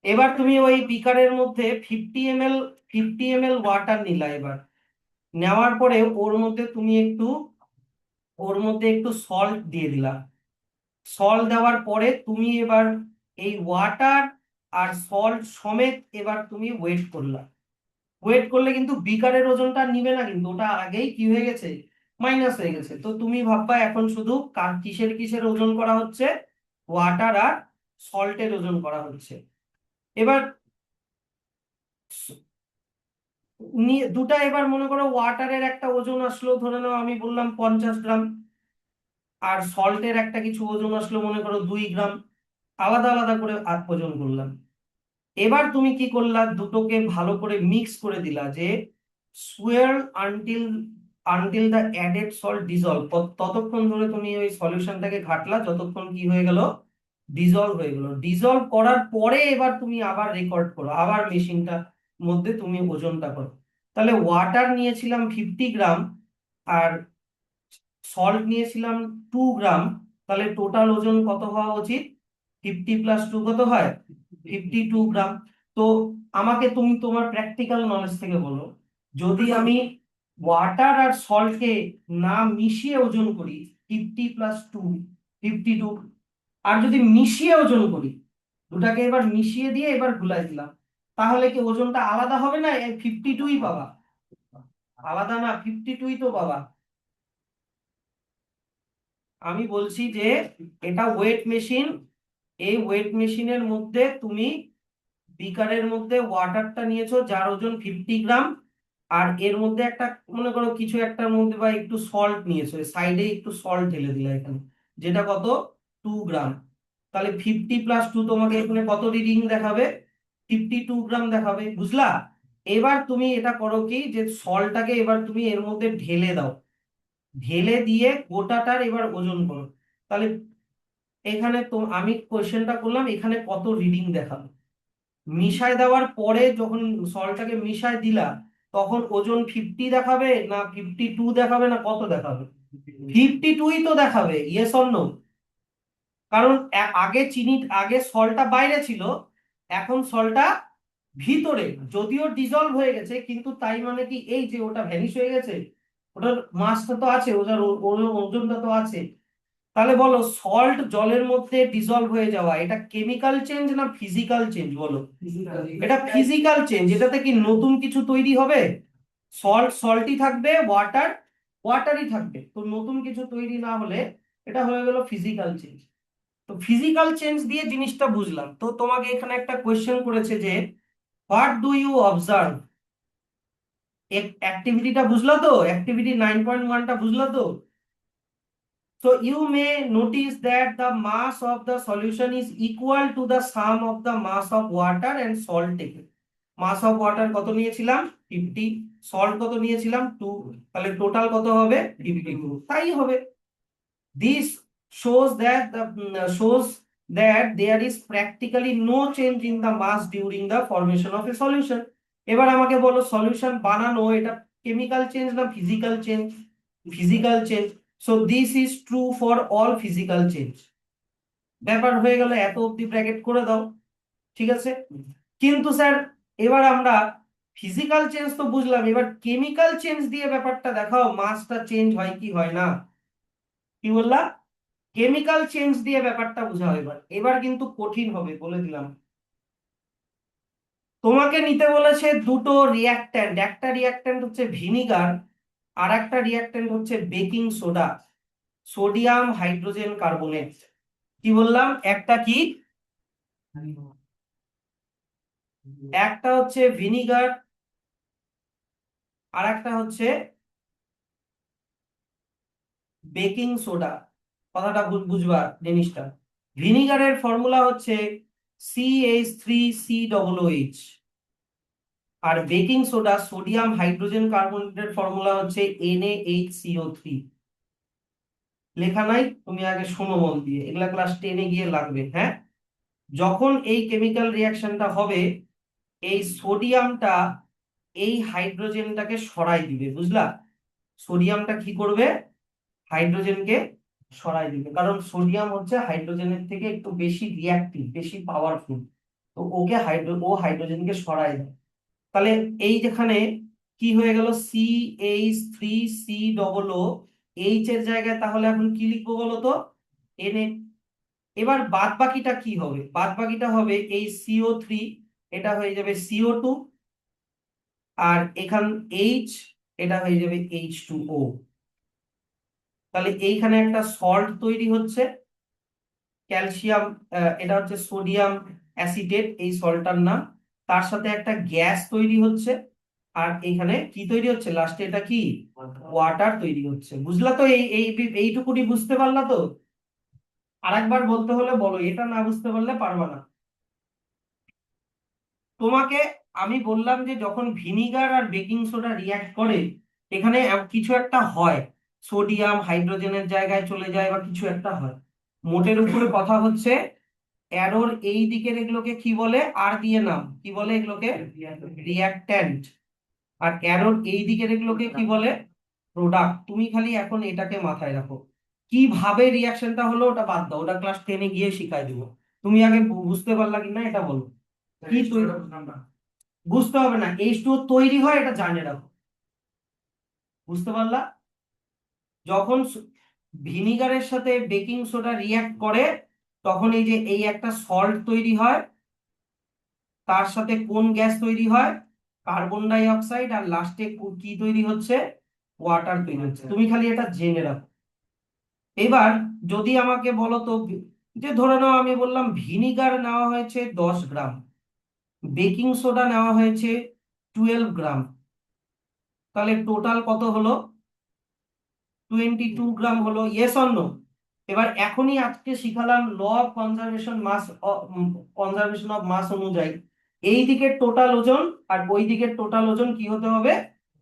এবার তুমি ওই বিকারের মধ্যে 50 ml ওয়াটার নিলা। এবার নেওয়ার পরে ওর মধ্যে একটু সল্ট দিয়ে দিলা। সল্ট দেওয়ার পরে তুমি এবার এই ওয়াটার আর সল্ট সমেত এবার তুমি ওয়েট করলা। ওয়েট করলে কিন্তু বিকারের ওজনটা নিবে না, কিন্তু ওটা আগেই কি হয়ে গেছে? মাইনাস হয়ে গেছে। তো তুমি ভাববা এখন শুধু কিসের কিসের ওজন করা হচ্ছে? ওয়াটার আর সল্টের ওজন করা হচ্ছে। এবার দুটা, এবার মনে করো ওয়াটারের একটা ওজন আসলো, ধরে নাও আমি বললাম 50 গ্রাম, আর সল্টের একটা কিছু ওজন আসলো মনে করো 2 গ্রাম। আলাদা আলাদা করে ওজন করলাম। এবার তুমি কি করলা? দুটোকে ভালো করে মিক্স করে দিলা, যে sour until until the added salt dissolved. ততক্ষণ ধরে তুমি ওই সলিউশনটাকে ঘাটলা যতক্ষণ কি হয়ে গেল? ডিজলভ হয়ে গেল। ডিজলভ করার পরে এবার তুমি আবার রেকর্ড করো, আবার মেশিনটা মধ্যে তুমি ওজনটা করো। তাহলে ওয়াটার নিয়েছিলাম 50 গ্রাম, আর সল্ট নিয়েছিলাম 2 গ্রাম। তাহলে টোটাল ওজন কত হওয়া উচিত? 50 + 2 কত হয়? 52 গ্রাম। তো আমাকে তুমি তোমার প্র্যাকটিক্যাল নলেজ থেকে বলো, যদি আমি ওয়াটার আর সল্টকে না মিশিয়ে ওজন করি 50 + 2 52, আর যদি মিশিয়ে ওজন করি, দুটাকে এবার মিশিয়ে দিয়ে এবার গুলাই দিলাম, তাহলে কি ওজনটা আলাদা হবে না? 52ই পাবা। আলাদা না, 52ই তো পাবা। আমি বলছি যে এটা ওয়েট মেশিন। এই ওয়েট মেশিনের মধ্যে তুমি বিকারের মধ্যে ওয়াটারটা নিয়েছো যার ওজন 50 গ্রাম, আর এর মধ্যে একটা মনে করো কিছু একটার মধ্যে বা একটু সল্ট নিয়েছো, সাইডে একটু সল্ট ঢেলে দিলে এখানে, যেটা কত? 2 গ্রাম। তাহলে 50 + 2 তোমাকে এখানে কত রিডিং দেখাবে? 52 গ্রাম দেখাবে, বুঝলা? এবার তুমি এটা করো কি, যে সলটাকে এবার তুমি এর মধ্যে ঢেলে দাও, ঢেলে দিয়ে গোটাটার এবার ওজন করো। তাহলে এখানে তো আমি কোশ্চেনটা করলাম, এখানে কত রিডিং দেখাবে। মিশায় দেওয়ার পরে যখন সলটাকে মিশায় দিলা, তখন ওজন 50 দেখাবে না 52 দেখাবে না কত দেখাবে? 52ই তো দেখাবে, ইয়েস অর নো? কারণ আগে চিনি, আগে সলটা বাইরে ছিল, এখন সলটা ভিতরে, যদিও ডিজলভ হয়ে গেছে, কিন্তু তাই মানে কি এই যে ওটা ভ্যানিশ হয়ে গেছে? ওটার মাসটা তো আছে, ওটার ওজনটা তো আছে। তাহলে বলো, সল্ট জলের মধ্যে ডিজলভ হয়ে যাওয়া, এটা কেমিক্যাল চেঞ্জ না ফিজিক্যাল চেঞ্জ? বলো। এটা ফিজিক্যাল চেঞ্জ। এটাতে কি নতুন কিছু তৈরি হবে? সল্ট সল্টই থাকবে, ওয়াটার ওয়াটারই থাকবে, তো নতুন কিছু তৈরি না হলে এটা হয়ে গেল ফিজিক্যাল চেঞ্জ। তো ফিজিক্যাল চেঞ্জ দিয়ে জিনিসটা বুঝলাম। তো তোমাকে এখানে একটা কোয়েশ্চেন করেছে যে হোয়াট ডু ইউ অবজার্ভ, অ্যাক্টিভিটিটা বুঝলো তো? অ্যাক্টিভিটি 9.1টা বুঝলো তো? So you may notice that the mass of the solution is equal to the sum of the mass of water and salt taken. Mass of water কত নিয়েছিলাম? 50, salt কত নিয়েছিলাম? 2, তাহলে total কত হবে? 52। তাই হবে। This shows that there is practically no change in the mass during the formation of a solution. এবার আমাকে বলো, সলিউশন বানানো এটা কেমিক্যাল চেঞ্জ না physical change? Physical change. So this is true for all physical change. ব্যাপার হয়ে গেল, এত অব্দি ব্র্যাকেট করে দাও, ঠিক আছে? কিন্তু স্যার, এবার আমরা ফিজিক্যাল চেঞ্জ তো বুঝলাম, এবার কেমিক্যাল চেঞ্জ দিয়ে ব্যাপারটা দেখাও, মাসটা চেঞ্জ হয় কি হয় না। কি বললা? কেমিক্যাল চেঞ্জ দিয়ে ব্যাপারটা বোঝাও। এবার এবার কিন্তু কঠিন হবে, বলে দিলাম। তোমাকে নিতে বলেছে দুটো রিয়াক্ট্যান্ট, একটা রিয়াক্ট্যান্ট হচ্ছে ভিনিগার, আর একটা রিয়াক্ট্যান্ট হচ্ছে baking soda, sodium hydrogen carbonate. কি বললাম? একটা কি, একটা হচ্ছে ভিনিগার, আর একটা হচ্ছে বেকিং সোডা। কথাটা বুঝবা জিনিসটা। ভিনিগারের ফর্মুলা হচ্ছে CH3COOH, আর বেকিং সোডা সোডিয়াম হাইড্রোজেন কার্বনেটের ফর্মুলা হচ্ছে NaHCO3। লেখা নাই? তুমি আগে শোনো মন দিয়ে, এগুলা ক্লাস 10-এ গিয়ে লাগবে। হ্যাঁ, যখন এই কেমিক্যাল রিয়াকশনটা হবে, এই সোডিয়ামটা এই হাইড্রোজেনটাকে সরাই দিবে, বুঝলা? সোডিয়ামটা কি করবে? হাইড্রোজেনকে সরাই দিবে, কারণ সোডিয়াম হচ্ছে হাইড্রোজেনের থেকে একটু বেশি রিয়াক্টিভ, বেশি পাওয়ারফুল। তো ওকে ও হাইড্রোজেনকে সরাই দেয়। তাহলে এই যেখানে কি হয়ে গেল, CH3COO, এইচ এর জায়গায় তাহলে এখন কি লিখবো বলো তো? Na। এবার বাদ বাকিটা কি হবে? বাদ বাকিটা হবে এই CO3, এটা হয়ে যাবে CO2, আর এখান H, এটা হয়ে যাবে H2O। তাহলে এইখানে একটা সল্ট তৈরি হচ্ছে, ক্যালসিয়াম, এটা হচ্ছে সোডিয়াম অ্যাসিটেট, এই সল্টটার নাম। তার সাথে একটা গ্যাস তৈরি হচ্ছে, আর এখানে কি তৈরি হচ্ছে লাস্টে? এটা কি? ওয়াটার তৈরি হচ্ছে। বুঝলা তো? এইটুকুনি বুঝতে পারলা তো? আরেকবার বলতে হলে বলো, এটা না বুঝতে পারলে পারবা না। তোমাকে আমি বললাম যে যখন ভিনিগার আর বেকিং সোডা রিয়াক্ট করে, এখানে কিছু একটা হয়, সোডিয়াম হাইড্রোজেনের জায়গায় চলে যায় বা কিছু একটা হয়। মোটের উপরে কথা হচ্ছে, অ্যারোর এই দিকের এগুলোকে কি বলে? আর দিয়ে নাম কি বলে এগুলোকে? রিয়াক্ট্যান্ট। আর অ্যারোর এই দিকের এগুলোকে কি বলে? প্রোডাক্ট। তুমি খালি এখন এটাকে মাথায় রাখো। কিভাবে রিয়াকশনটা হলো ওটা বাদ দাও, ওটা ক্লাস 10-এ গিয়ে শিখাই দিব। তুমি আগে বুঝতে পারলা কি না এটা বলো। কি তৈরি? বুঝতে হবে না, H2O তৈরি হয় এটা জানে রাখো। বুঝতে পারলা? যখন ভিনিগারের সাথে বেকিং সোডা রিয়াক্ট করে, তখন এই যে এই একটা সল্ট তৈরি হয়, তার সাথে কোন গ্যাস তৈরি হয়? কার্বন ডাই অক্সাইড, আর লাস্টে কি তৈরি হচ্ছে? ওয়াটার তৈরি হচ্ছে। তুমি খালি এটা জেনে রাখো। এবার যদি আমাকে বলো তো, যে ধরে নাও আমি বললাম ভিনিগার নেওয়া হয়েছে 10 গ্রাম, বেকিং সোডা নেওয়া হয়েছে 12 গ্রাম, তাহলে টোটাল কত হলো? 22 গ্রাম হলো, ইয়েস অর নো? এবার এখনই আজকে শিখালাম law of conservation of mass অনুযায়ী এই দিকের টোটাল ওজন আর ওই দিকের টোটাল ওজন কি হতে হবে,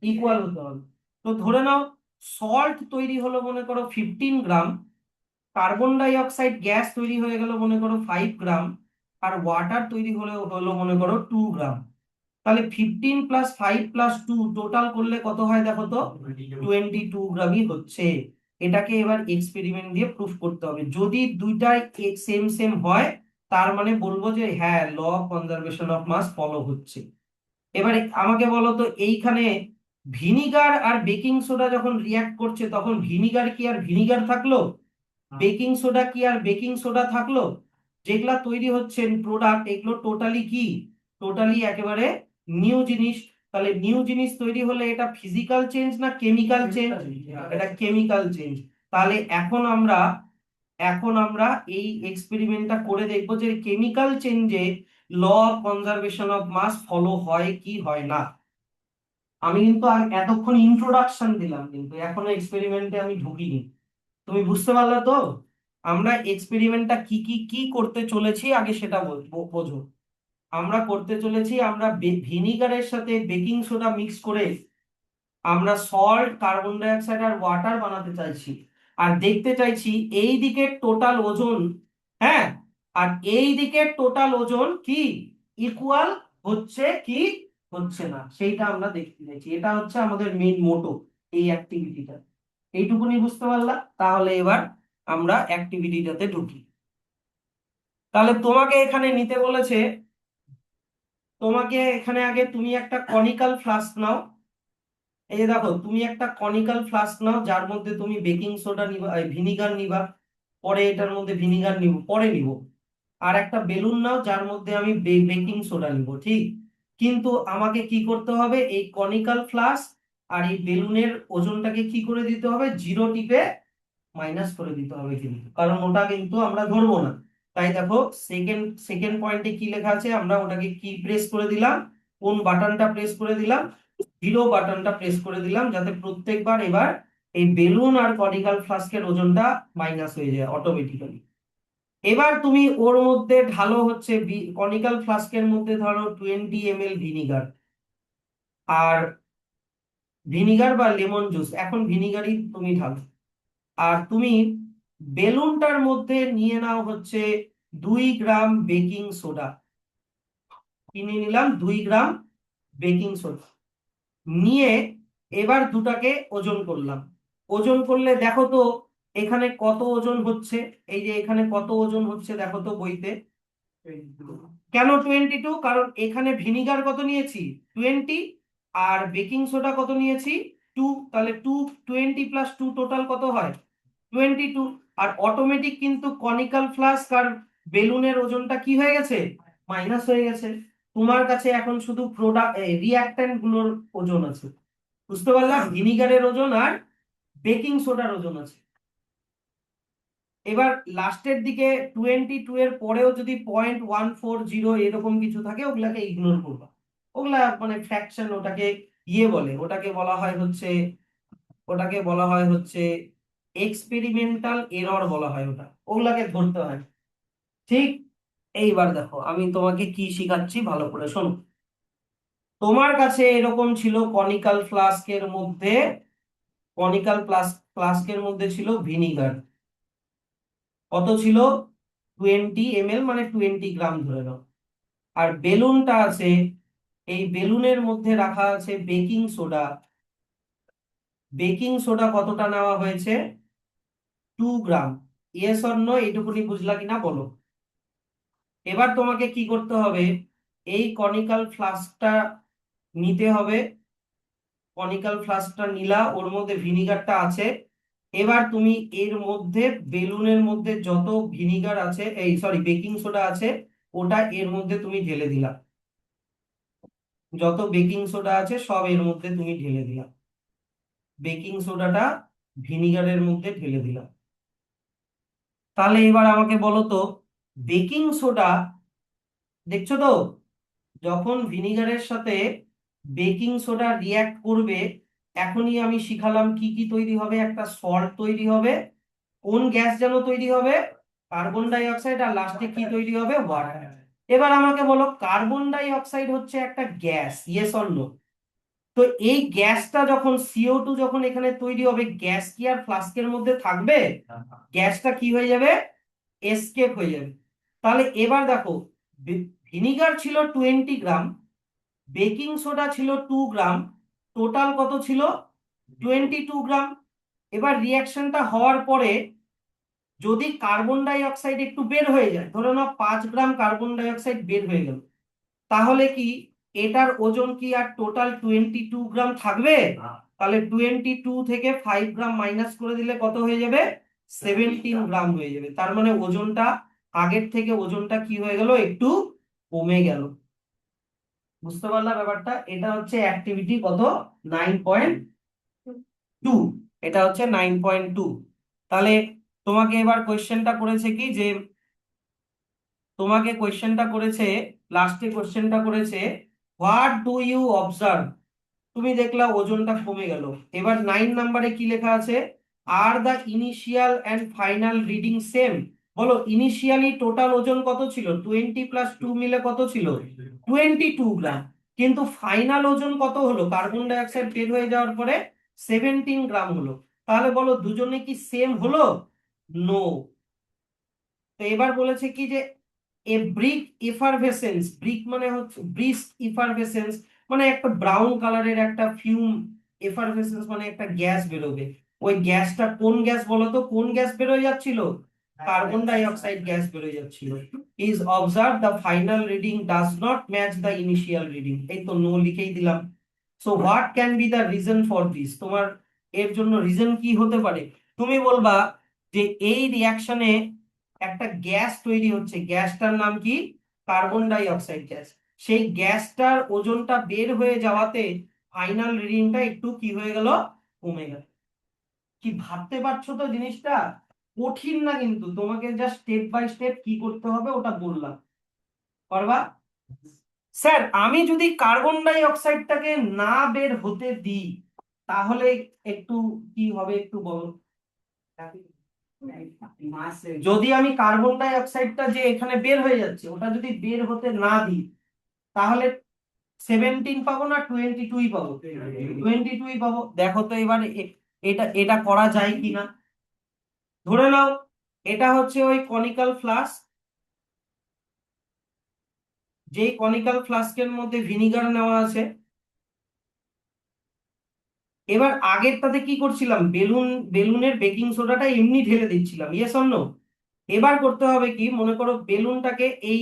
ইকুয়াল হতে হবে। তো ধরে নাও সল্ট তৈরি হলো মনে করো 15 গ্রাম, কার্বন ডাই অক্সাইড গ্যাস তৈরি হয়ে গেল মনে করো 5 গ্রাম, আর ওয়াটার তৈরি হলে হলো মনে করো 2 গ্রাম। তাহলে 15 + 5 + 2 টোটাল করলে কত হয় দেখো তো, 22 গ্রামই হচ্ছে। এটাকে এবার এক্সপেরিমেন্ট দিয়ে প্রুফ করতে হবে। যদি দুইটাই সেম সেম হয় তার মানে বলবো যে হ্যাঁ law of conservation of mass follow হচ্ছে। এবারে আমাকে বলো তো এইখানে ভিনিগার আর বেকিং সোডা যখন রিয়াক্ট করছে তখন ভিনিগার কি আর ভিনিগার থাকলো, বেকিং সোডা কি আর বেকিং সোডা থাকলো? যেগুলা তৈরি হচ্ছে প্রোডাক্ট এগুলো টোটালি কি, টোটালি একেবারে নিউ জিনিস। তাহলে নিউ জিনিস তৈরি হলে এটা ফিজিক্যাল চেঞ্জ না কেমিক্যাল চেঞ্জ? এটা কেমিক্যাল চেঞ্জ। তাহলে এখন আমরা এই এক্সপেরিমেন্টটা করে দেখবো যে কেমিক্যাল চেঞ্জে law of conservation of mass follow হয় কি হয় না। আমি কিন্তু এতক্ষণ ইন্ট্রোডাকশন দিলাম, কিন্তু এখনো এক্সপেরিমেন্টে আমি ঢুকিনি। তুমি বুঝতে পারলে তো? আমরা এক্সপেরিমেন্টটা কি কি কি করতে চলেছি আগে সেটা বোঝো। আমরা করতে চলেছি, আমরা ভিনিগারের সাথে বেকিং সোডা মিক্স করে আমরা সল্ট, কার্বন ডাই অক্সাইড আর ওয়াটার বানাতে চাইছি। আর দেখতে চাইছি এই দিকের টোটাল ওজন, হ্যাঁ, আর এই দিকের টোটাল ওজন কি ইকুয়াল হচ্ছে কি হচ্ছে না সেইটা আমরা দেখতে চাইছি। এটা হচ্ছে আমাদের মেইন মোটো এই অ্যাক্টিভিটিটা। এইটুকুনি বুঝতে পারলা? তাহলে এবার আমরা অ্যাক্টিভিটিটাতে ঢুকি। তাহলে তোমাকে এখানে নিতে বলেছে, তোমাকে এখানে আগে তুমি একটা কনিক্যাল ফ্লাস্ক নাও। এই যে দেখো তুমি একটা কনিক্যাল ফ্লাস্ক নাও যার মধ্যে তুমি বেকিং সোডা নিবা, ভিনিগার নিবা, পরে এটার মধ্যে ভিনিগার নিব পরে নিব। আর একটা বেলুন নাও যার মধ্যে আমি বেকিং সোডা নিব, ঠিক? কিন্তু আমাকে কি করতে হবে, এই কনিক্যাল ফ্লাস্ক আর এই বেলুনের ওজনটাকে কি করে দিতে হবে, জিরো টিপে মাইনাস করে দিতে হবে, কিন্তু কারণ ওটা কিন্তু আমরা ধরবো না। তাই দেখো সেকেন্ড সেকেন্ড পয়েন্টে কি লেখা আছে, আমরা ওটাকে কি প্রেস করে দিলাম, কোন বাটনটা প্রেস করে দিলাম, জিরো বাটনটা প্রেস করে দিলাম, যাতে প্রত্যেকবার এবার এই বেলুন আর কনিক্যাল ফ্লাস্কের ওজনটা মাইনাস হয়ে যায় অটোমেটিক্যালি। এবার তুমি ওর মধ্যে ঢালো হচ্ছে কনিক্যাল ফ্লাস্কের মধ্যে ধরো 20 ml ভিনিগার, আর ভিনিগার বা লেমন জুস, এখন ভিনিগারই তুমি ঢালো। আর তুমি বেলুনটার মধ্যে নিয়ে নাও হচ্ছে 2 গ্রাম বেকিং সোডা। কিনে নিলাম 2 গ্রাম বেকিং সোডা নিয়ে এবার দুটাকে ওজন করলাম। ওজন করলে দেখো তো এখানে কত ওজন হচ্ছে, এই যে এখানে কত ওজন হচ্ছে দেখো তো বইতে। কেন 22? কারণ এখানে ভিনিগার কত নিয়েছি, 20, আর বেকিং সোডা কত নিয়েছি, 2। তাহলে 20 + 2 টোটাল কত হয়, 22। আর অটোমেটিক কিন্তু কনিক্যাল ফ্লাস্ক আর বেলুনের ওজনটা কি হয়ে গেছে, মাইনাস হয়ে গেছে। তোমার কাছে এখন শুধু প্রোডাক্ট রিঅ্যাক্ট্যান্ট গুলোর ওজন আছে। বুঝতে পারলাম, ভিনিগারের ওজন আর বেকিং সোডার ওজন আছে। এবার লাস্টের দিকে 22 এর পরেও যদি 0.140 এরকম কিছু থাকে ওগুলাকে ইগনোর করবা। ওগুলা মানে ফ্র্যাকশন, ওটাকে ইয়ে বলে, ওটাকে বলা হয় হচ্ছে এক্সপেরিমেন্টাল এরর বলা হয়, ওগুলাকে ধরতে হয়, ঠিক? এইবার দেখো আমি তোমাকে কি শিখাচ্ছি ভালো করে শোনো। তোমার কাছে এরকম ছিল কনিক্যাল ফ্লাস্কের মধ্যে ছিল ভিনিগার। কত ছিল, 20 ml, মানে 20 গ্রাম ধরে নাও। আর বেলুনটা আছে, এই বেলুনের মধ্যে রাখা আছে বেকিং সোডা। বেকিং সোডা কতটা নেওয়া হয়েছে, 2 গ্রাম। ইয়েস অর নো, এইটুকুনি বুঝলা কিনা বলো? এবার তোমাকে কি করতে হবে, এই কনিক্যাল ফ্লাস্কটা নিতে হবে। কনিক্যাল ফ্লাস্কটা নিলা, ওর মধ্যে ভিনিগারটা আছে। এবার তুমি এর মধ্যে বেলুনের মধ্যে যত ভিনিগার আছে, এই সরি বেকিং সোডা আছে, ওটা এর মধ্যে তুমি ঢেলে দিলা। যত বেকিং সোডা আছে সব এর মধ্যে তুমি ঢেলে দিলা, বেকিং সোডাটা ভিনিগারের মধ্যে ঢেলে দিলাম। তাহলে এবার আমাকে বলো তো, বেকিং সোডা, দেখছো তো যখন ভিনিগারের সাথে বেকিং সোডা রিয়াক্ট করবে, এখনই আমি শিখালাম কি কি তৈরি হবে, একটা সল্ট তৈরি হবে, কোন গ্যাস যেন তৈরি হবে? কার্বন ডাই অক্সাইড, আর লাস্টে কি তৈরি হবে? ওয়াটার। এবার আমাকে বলো, কার্বন ডাই অক্সাইড হচ্ছে একটা গ্যাস, ইয়েস অর নো? তো এই গ্যাসটা যখন CO2 যখন এখানে তৈরি হবে, গ্যাস কি আর ফ্লাস্কের মধ্যে থাকবে? গ্যাসটা কি হয়ে যাবে? এসকেপ হয়ে যাবে। তাহলে এবার দেখো, ভিনিগার ছিল 20 গ্রাম, বেকিং সোডা ছিল 2 গ্রাম, টোটাল কত ছিল? 22 গ্রাম। এবার রিয়াকশনটা হওয়ার পরে যদি কার্বন ডাই অক্সাইড একটু বের হয়ে যায়, ধরে নাও 5 গ্রাম কার্বন ডাই অক্সাইড বের হয়ে গেল, তাহলে কি এটার ওজন কি আর টোটাল 22 গ্রাম থাকবে? তাহলে 22 থেকে 5 গ্রাম মাইনাস করে দিলে কত হয়ে যাবে? 17 গ্রাম হয়ে যাবে। তার মানে ওজনটা আগের থেকে ওজনটা কি হয়ে গেল? একটু কমে গেল। বুঝতে পারলাম ব্যাপারটা? এটা হচ্ছে অ্যাক্টিভিটি কত? 9.2। এটা হচ্ছে 9.2। তাহলে তোমাকে এবার কোয়েশ্চেনটা করেছে কি, যে তোমাকে কোয়েশ্চেনটা করেছে, লাস্টে কোয়েশ্চেনটা করেছে, হোয়াট ডু ইউ অবজার্ভ? তুমি দেখলা ওজনটা কমে গেল। এবার 9 নম্বরে কি লেখা আছে? Are the initial and final reading same? বলো, ইনিশিয়ালি টোটাল ওজন কত ছিল? 20 + 2 মিলে কত ছিল? 22 গ্রাম। কিন্তু ফাইনাল ওজন কত হলো কার্বন ডাই অক্সাইড বের হয়ে যাওয়ার পরে? 17 গ্রাম হলো। তাহলে বলো, দুজনে কি সেম হলো? নো। তো এবার বলেছে কি, যে এ ব্রিক ইফারভেসেন্স, ব্রিক মানে হচ্ছে ব্রিস্ক ইফারভেসেন্স, মানে একটা ব্রাউন কালারের একটা ফিউম, এফারভেসেন্স মানে একটা গ্যাস বেরোবে। ওই গ্যাসটা কোন গ্যাস বলো তো? কোন গ্যাস বেরোয় যাচ্ছিল? কার্বন ডাই অক্সাইড গ্যাস বেরোয় যাচ্ছিল। Is observe the final reading does not match the initial reading. এই তো নো লিখেই দিলাম। So what can be the reason for this? তোমার এর জন্য রিজন কি হতে পারে? তুমি বলবা যে এই রিয়াকশনে একটা গ্যাস তৈরি হচ্ছে, গ্যাসটার নাম কি? Carbon die oxide gas. সেই গ্যাসটার ওজনটা বের হয়ে যাওয়াতে ফাইনাল রিডিংটা একটু কি হয়ে গেল? কমে গেল। কি ভাবতে পারছো তো জিনিসটা? কঠিন না কিন্তু, তোমাকে জাস্ট স্টেপ বাই স্টেপ কি করতে হবে ওটা বললাম। পারবা? স্যার, আমি যদি কার্বন ডাই অক্সাইডটাকে না বের হতে দিই, তাহলে একটু কি হবে একটু বলো। যদি আমি কার্বন ডাই অক্সাইডটা যে এখানে বের হয়ে যাচ্ছে ওটা যদি বের হতে না দিই, তাহলে 17 পাবো না 22 পাবো? 22 পাবো। দেখো তো এবার এটা এটা করা যায় কিনা। ধরে নাও এটা হচ্ছে ওই কনিক্যাল ফ্লাস্ক, যেই কনিক্যাল ফ্লাস্কের মধ্যে ভিনিগার নেওয়া আছে। এবার আগেরটাতে কি করছিলাম? বেলুনের বেকিং সোডাটা এমনি ঢেলে দিচ্ছিলাম, ইয়েস অর নো? এবার করতে হবে কি, মনে করো বেলুনটাকে এই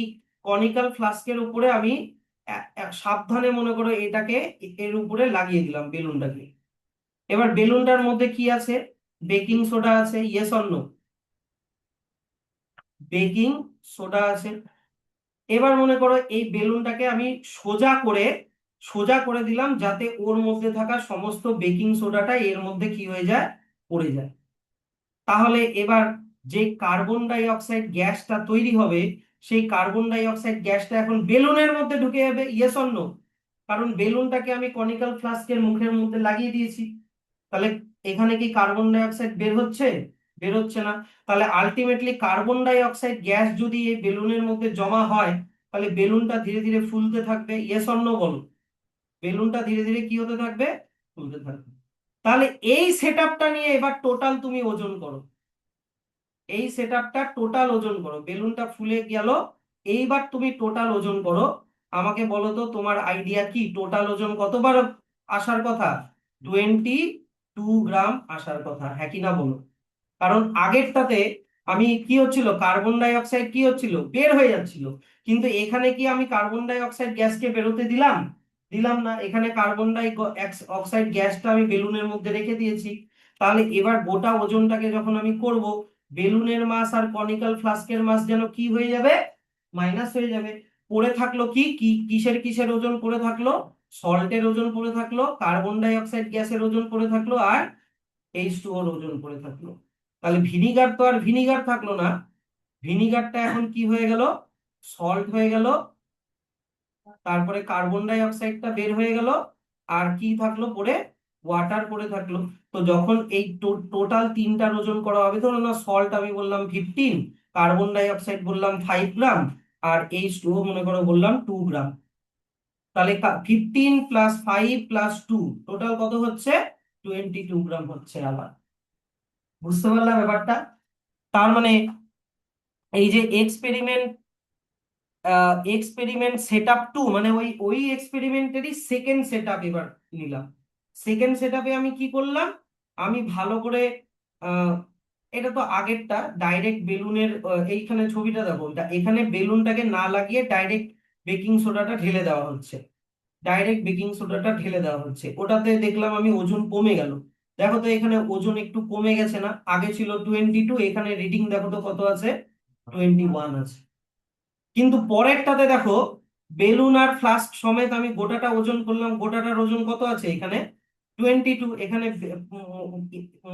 কনিক্যাল ফ্লাস্কের উপরে আমি সাবধানে মনে করো এটাকে এর উপরে লাগিয়ে দিলাম বেলুনটাকে। এবার বেলুনটার মধ্যে কি আছে? বেকিং সোডা আছে, yes or no? Baking soda আছে। এবার মনে করো এই বেলুনটাকে আমি সোজা করে দিলাম, যাতে ওর মধ্যে থাকা সমস্ত বেকিং সোডাটা এর মধ্যে কি হয়ে যায়? পড়ে যায়। তাহলে এবার যে কার্বন ডাই অক্সাইড গ্যাসটা তৈরি হবে, সেই কার্বন ডাই অক্সাইড গ্যাসটা এখন বেলুনের মধ্যে ঢুকে যাবে, ইয়েস অর নো? কারণ বেলুনটাকে আমি কনিক্যাল ফ্লাস্কের মুখের মধ্যে লাগিয়ে দিয়েছি। তাহলে এখানে কি কার্বন ডাই অক্সাইড বের হচ্ছে? বের হচ্ছে না। তাহলে ultimately carbon die oxide gas যদি এই বেলুনের মধ্যে জমা হয়, তাহলে বেলুনটা ধীরে ধীরে ফুলতে থাকবে, ইয়েস অর নো বলো? বেলুনটা ধীরে ধীরে কি হতে থাকবে? ফুলতে থাকবে। তাহলে এই সেটআপটা নিয়ে এবার টোটাল তুমি ওজন করো। এই সেটআপটা টোটাল ওজন করো, বেলুনটা ফুলে গেল। এইবার তুমি টোটাল ওজন করো। আমাকে বলো তো তোমার আইডিয়া কি, টোটাল ওজন কতবার আসার কথা? 22 গ্রাম আসার কথা, হ্যাঁ কি না বলো? কারণ আগেরটাতে আমি কি হচ্ছিল, কার্বন ডাই অক্সাইড কি হচ্ছিল? বের হয়ে যাচ্ছিল। কিন্তু এখানে কি আমি কার্বন ডাই অক্সাইড গ্যাসকে বেরোতে দিলাম? দিলাম না। এখানে কার্বন ডাই অক্সাইড গ্যাসটা আমি বেলুনের মধ্যে রেখে দিয়েছি। তাহলে এবার গোটা ওজনটাকে যখন আমি করব, বেলুনের মাস আর কনিক্যাল ফ্লাস্কের মাস যেন কি হয়ে যাবে? মাইনাস হয়ে যাবে। পড়ে থাকলো কি কি কিসের কিসের ওজন পড়ে থাকলো? সল্টের ওজন পড়ে থাকলো, কার্বন ডাই অক্সাইড গ্যাসের ওজন পড়ে থাকলো, আর H2O ওজন পড়ে থাকলো। তাহলে ভিনিগার তো আর ভিনিগার থাকলো না, ভিনিগারটা এখন কি হয়ে গেল? সল্ট হয়ে গেল। তারপরে কার্বন ডাই অক্সাইডটা বের হয়ে গেল, আর কি থাকলো পড়ে? ওয়াটার পড়ে থাকলো। তো যখন এই টোটাল তিনটার ওজন করা হবে, ধরো না সল্ট আমি বললাম 15, কার্বন ডাই অক্সাইড বললাম 5 গ্রাম, আর H2O মনে করো বললাম 2 গ্রাম। তাহলে 15 + 5 + 2 টোটাল কত হচ্ছে? 22 গ্রাম হচ্ছে আবার। বুঝতে পারলাম ব্যাপারটা? তার মানে এই যে এক্সপেরিমেন্ট সেট আপ 2, মানে ওই ওই এক্সপেরিমেন্টেরই সেকেন্ড সেট আপ এবার নিলাম। সেকেন্ড সেট আপে আমি কি করলাম, আমি ভালো করে আহ, এটা তো আগেরটা ডাইরেক্ট বেলুনের, এইখানে ছবিটা দেখো, এখানে বেলুনটাকে না লাগিয়ে ডাইরেক্ট বেকিং সোডাটা ঢেলে দেওয়া হচ্ছে। ডাইরেক্ট বেকিং সোডাটা ঢেলে দেওয়া হচ্ছে, ওটাতে দেখলাম আমি ওজন কমে গেল। দেখো তো এখানে ওজন একটু কমে গেছে না? আগে ছিল 22, এখানে রিডিং দেখো তো কত আছে, 21 আছে। কিন্তু পরেরটাতে দেখো, বেলুন আর ফ্লাস্ক সমেত আমি গোটাটা ওজন করলাম, গোটাটার ওজন কত আছে এখানে? 22। এখানে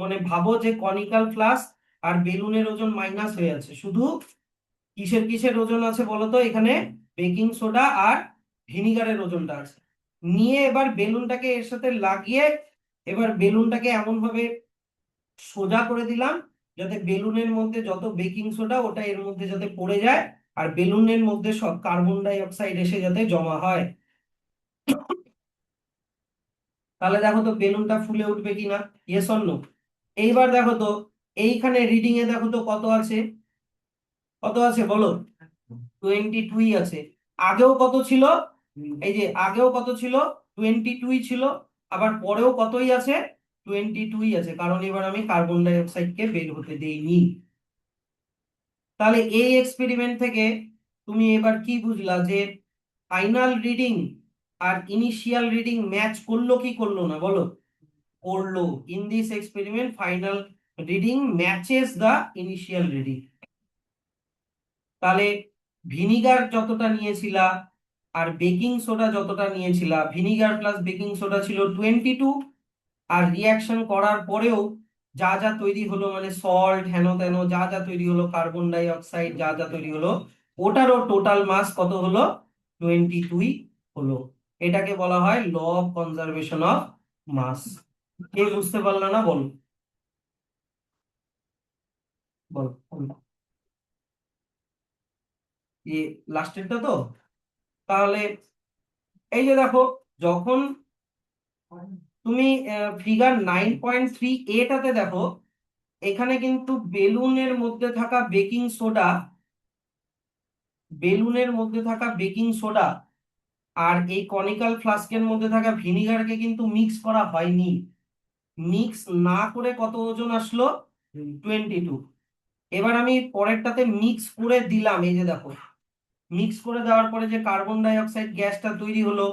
মানে ভাবো যে কনিক্যাল ফ্লাস্ক আর বেলুনের ওজন মাইনাস হয়ে আছে, শুধু কিসের কিসের ওজন আছে বলো তো এখানে? বেকিং সোডা আর ভিনিগারের ওজনটা আছে। নিয়ে এবার বেলুনটাকে এর সাথে লাগিয়ে, এবার বেলুনটাকে এমন ভাবে সোজা করে দিলাম যাতে বেলুনের মধ্যে যত বেকিং সোডা ওটা এর মধ্যে যাতে পড়ে যায়, আর বেলুনের মধ্যে সব কার্বন ডাই অক্সাইড এসে যাতে জমা হয়। তাহলে দেখো তো বেলুনটা ফুলে উঠবে কিনা, ইয়েস অর নো? এইবার দেখো তো এইখানে রিডিং এ দেখো তো কত আছে, কত আছে বলো? 22 আছে। আগেও কত ছিল? এই যে আগেও কত ছিল? 22 ছিল। আবার পরেও কতই আছে? 22 আছে, কারণ এবার আমি কার্বন ডাই অক্সাইডকে বের হতে দেইনি। তাহলে এই এক্সপেরিমেন্ট থেকে তুমি এবার কি বুঝলা, যে ফাইনাল রিডিং আর ইনিশিয়াল রিডিং ম্যাচ করলো কি করলো না বলো? করলো। In this experiment final reading matches the initial reading. তাহলে ভিনিগার যতটা নিয়েছিলা আর বেকিং সোডা যতটা নিয়েছিলা, ভিনিগার প্লাস বেকিং সোডা ছিল 22, আর রিয়াকশন করার পরেও যা যা তৈরি হলো, মানে সল্ট হেন তেন যা যা তৈরি হলো, কার্বন ডাই অক্সাইড যা যা তৈরি হলো, ওটারও টোটাল মাস কত হলো? 22 হলো। এটাকে বলা হয় law of conservation of mass. কে বুঝতে পারলো না বল? বল বল। লাস্টেরটা তো? তাহলে এই যে দেখো, যখন তুমি ফিগার 9.3 এটাতে দেখো, এখানে কিন্তু বেলুনের মধ্যে থাকা বেকিং সোডা, বেলুনের মধ্যে থাকা বেকিং সোডা আর এই কনিক্যাল ফ্লাস্কের মধ্যে থাকা ভিনিগারকে কিন্তু মিক্স করা হয়নি। মিক্স না করে কত ওজন আসলো? 22। এবার আমি পরেরটাতে মিক্স করে দিলাম, এই যে দেখো, মিক্স করে দেওয়ার পরে যে কার্বন ডাই অক্সাইড গ্যাসটা তৈরি হলো,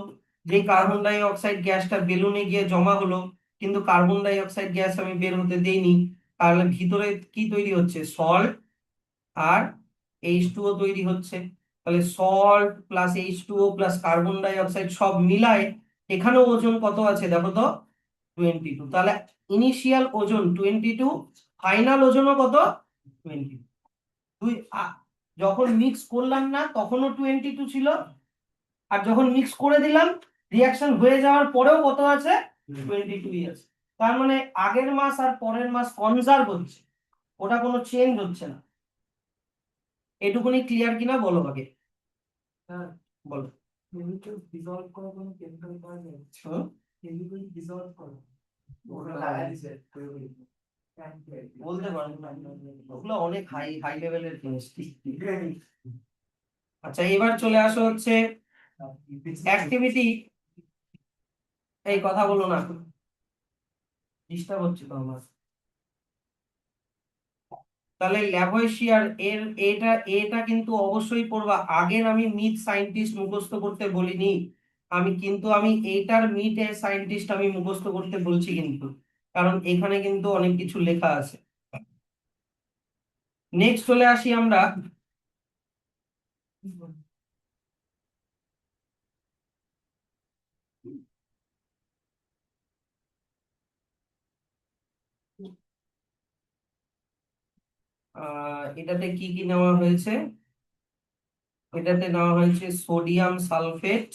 যে কার্বন ডাই অক্সাইড গ্যাসটা বেলুনে গিয়ে জমা হলো, কিন্তু কার্বন ডাই অক্সাইড গ্যাস আমি বের হতে দেইনি। তাহলে ভিতরে কি তৈরি হচ্ছে? সল্ট আর H2O তৈরি হচ্ছে। তাহলে salt plus H2O plus carbon dioxide সব মিলায় এখানেও ওজন কত আছে দেখো তো? 22। তাহলে ইনিশিয়াল ওজন 22, ফাইনাল ওজনও কত? 20। দুই যখন মিক্স করলাম না তখনও 22 ছিল, আর যখন মিক্স করে দিলাম রিয়াকশন হয়ে যাওয়ার পরেও কত আছে? 22 আছে। তার মানে আগের মাস আর পরের মাস কনজার্ভ হচ্ছে, ওটা কোনো চেঞ্জ হচ্ছে না। এটুকুনি ক্লিয়ার কিনা বলো আগে? হ্যাঁ, বলো। কেমিক্যাল ডিসলভ করা কোনো কেমিক্যাল পাওয়া যায়? কেমিক্যাল ডিসলভ করা বলতে পারবো না, ওগুলো অনেক হাই হাই লেভেলের কেমিস্ট্রি। আচ্ছা, এবার চলে আসো হচ্ছে অ্যাক্টিভিটি। এই কথা বলো না, ডিস্টার্ব হচ্ছে তো আমার। তাহলে ল্যাভোইশিয়ার এর এটা এটা কিন্তু অবশ্যই পড়বা। আগের আমি মিথ সায়েন্টিস্ট মুখস্থ করতে বলিনি, আমি এইটার মিথ এ সায়েন্টিস্ট আমি মুখস্থ করতে বলছি কিন্তু, কারণ এখানে কিন্তু অনেক কিছু লেখা আছে। নেক্সট চলে আসি আমরা, এটাতে কি কি নেওয়া হয়েছে? এটাতে নেওয়া হয়েছে সোডিয়াম সালফেট,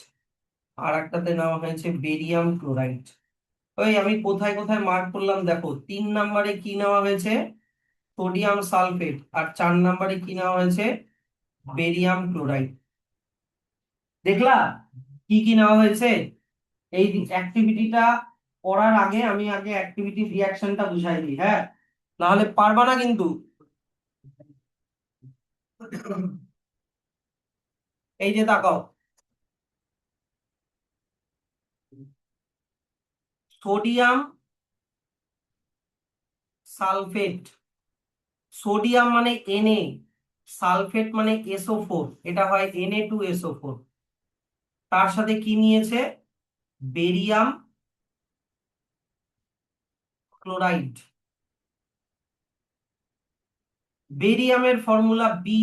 আর একটাতে নেওয়া হয়েছে বেরিয়াম ক্লোরাইড। ওই আমি কোথায় কোথায় মার্ক করলাম দেখো, 3 নম্বরে কি নেওয়া হয়েছে, সোডিয়াম সালফেট, আর 4 নম্বরে কি নেওয়া হয়েছে, বেরিয়াম ক্লোরাইড। দেখলা কি কি নেওয়া হয়েছে? এই অ্যাক্টিভিটিটা করার আগে আমি আগে অ্যাক্টিভিটি রিয়াকশনটা বুঝাই দিই, হ্যাঁ, নাহলে পারবা না কিন্তু। এই যে তাকাও, সোডিয়াম সালফেট, সোডিয়াম মানে Na, সালফেট মানে SO4, এটা হয় Na2SO4। তার সাথে কি নিয়েছে, বেরিয়াম ক্লোরাইড। বেরিয়ামের ফর্মুলা Ba,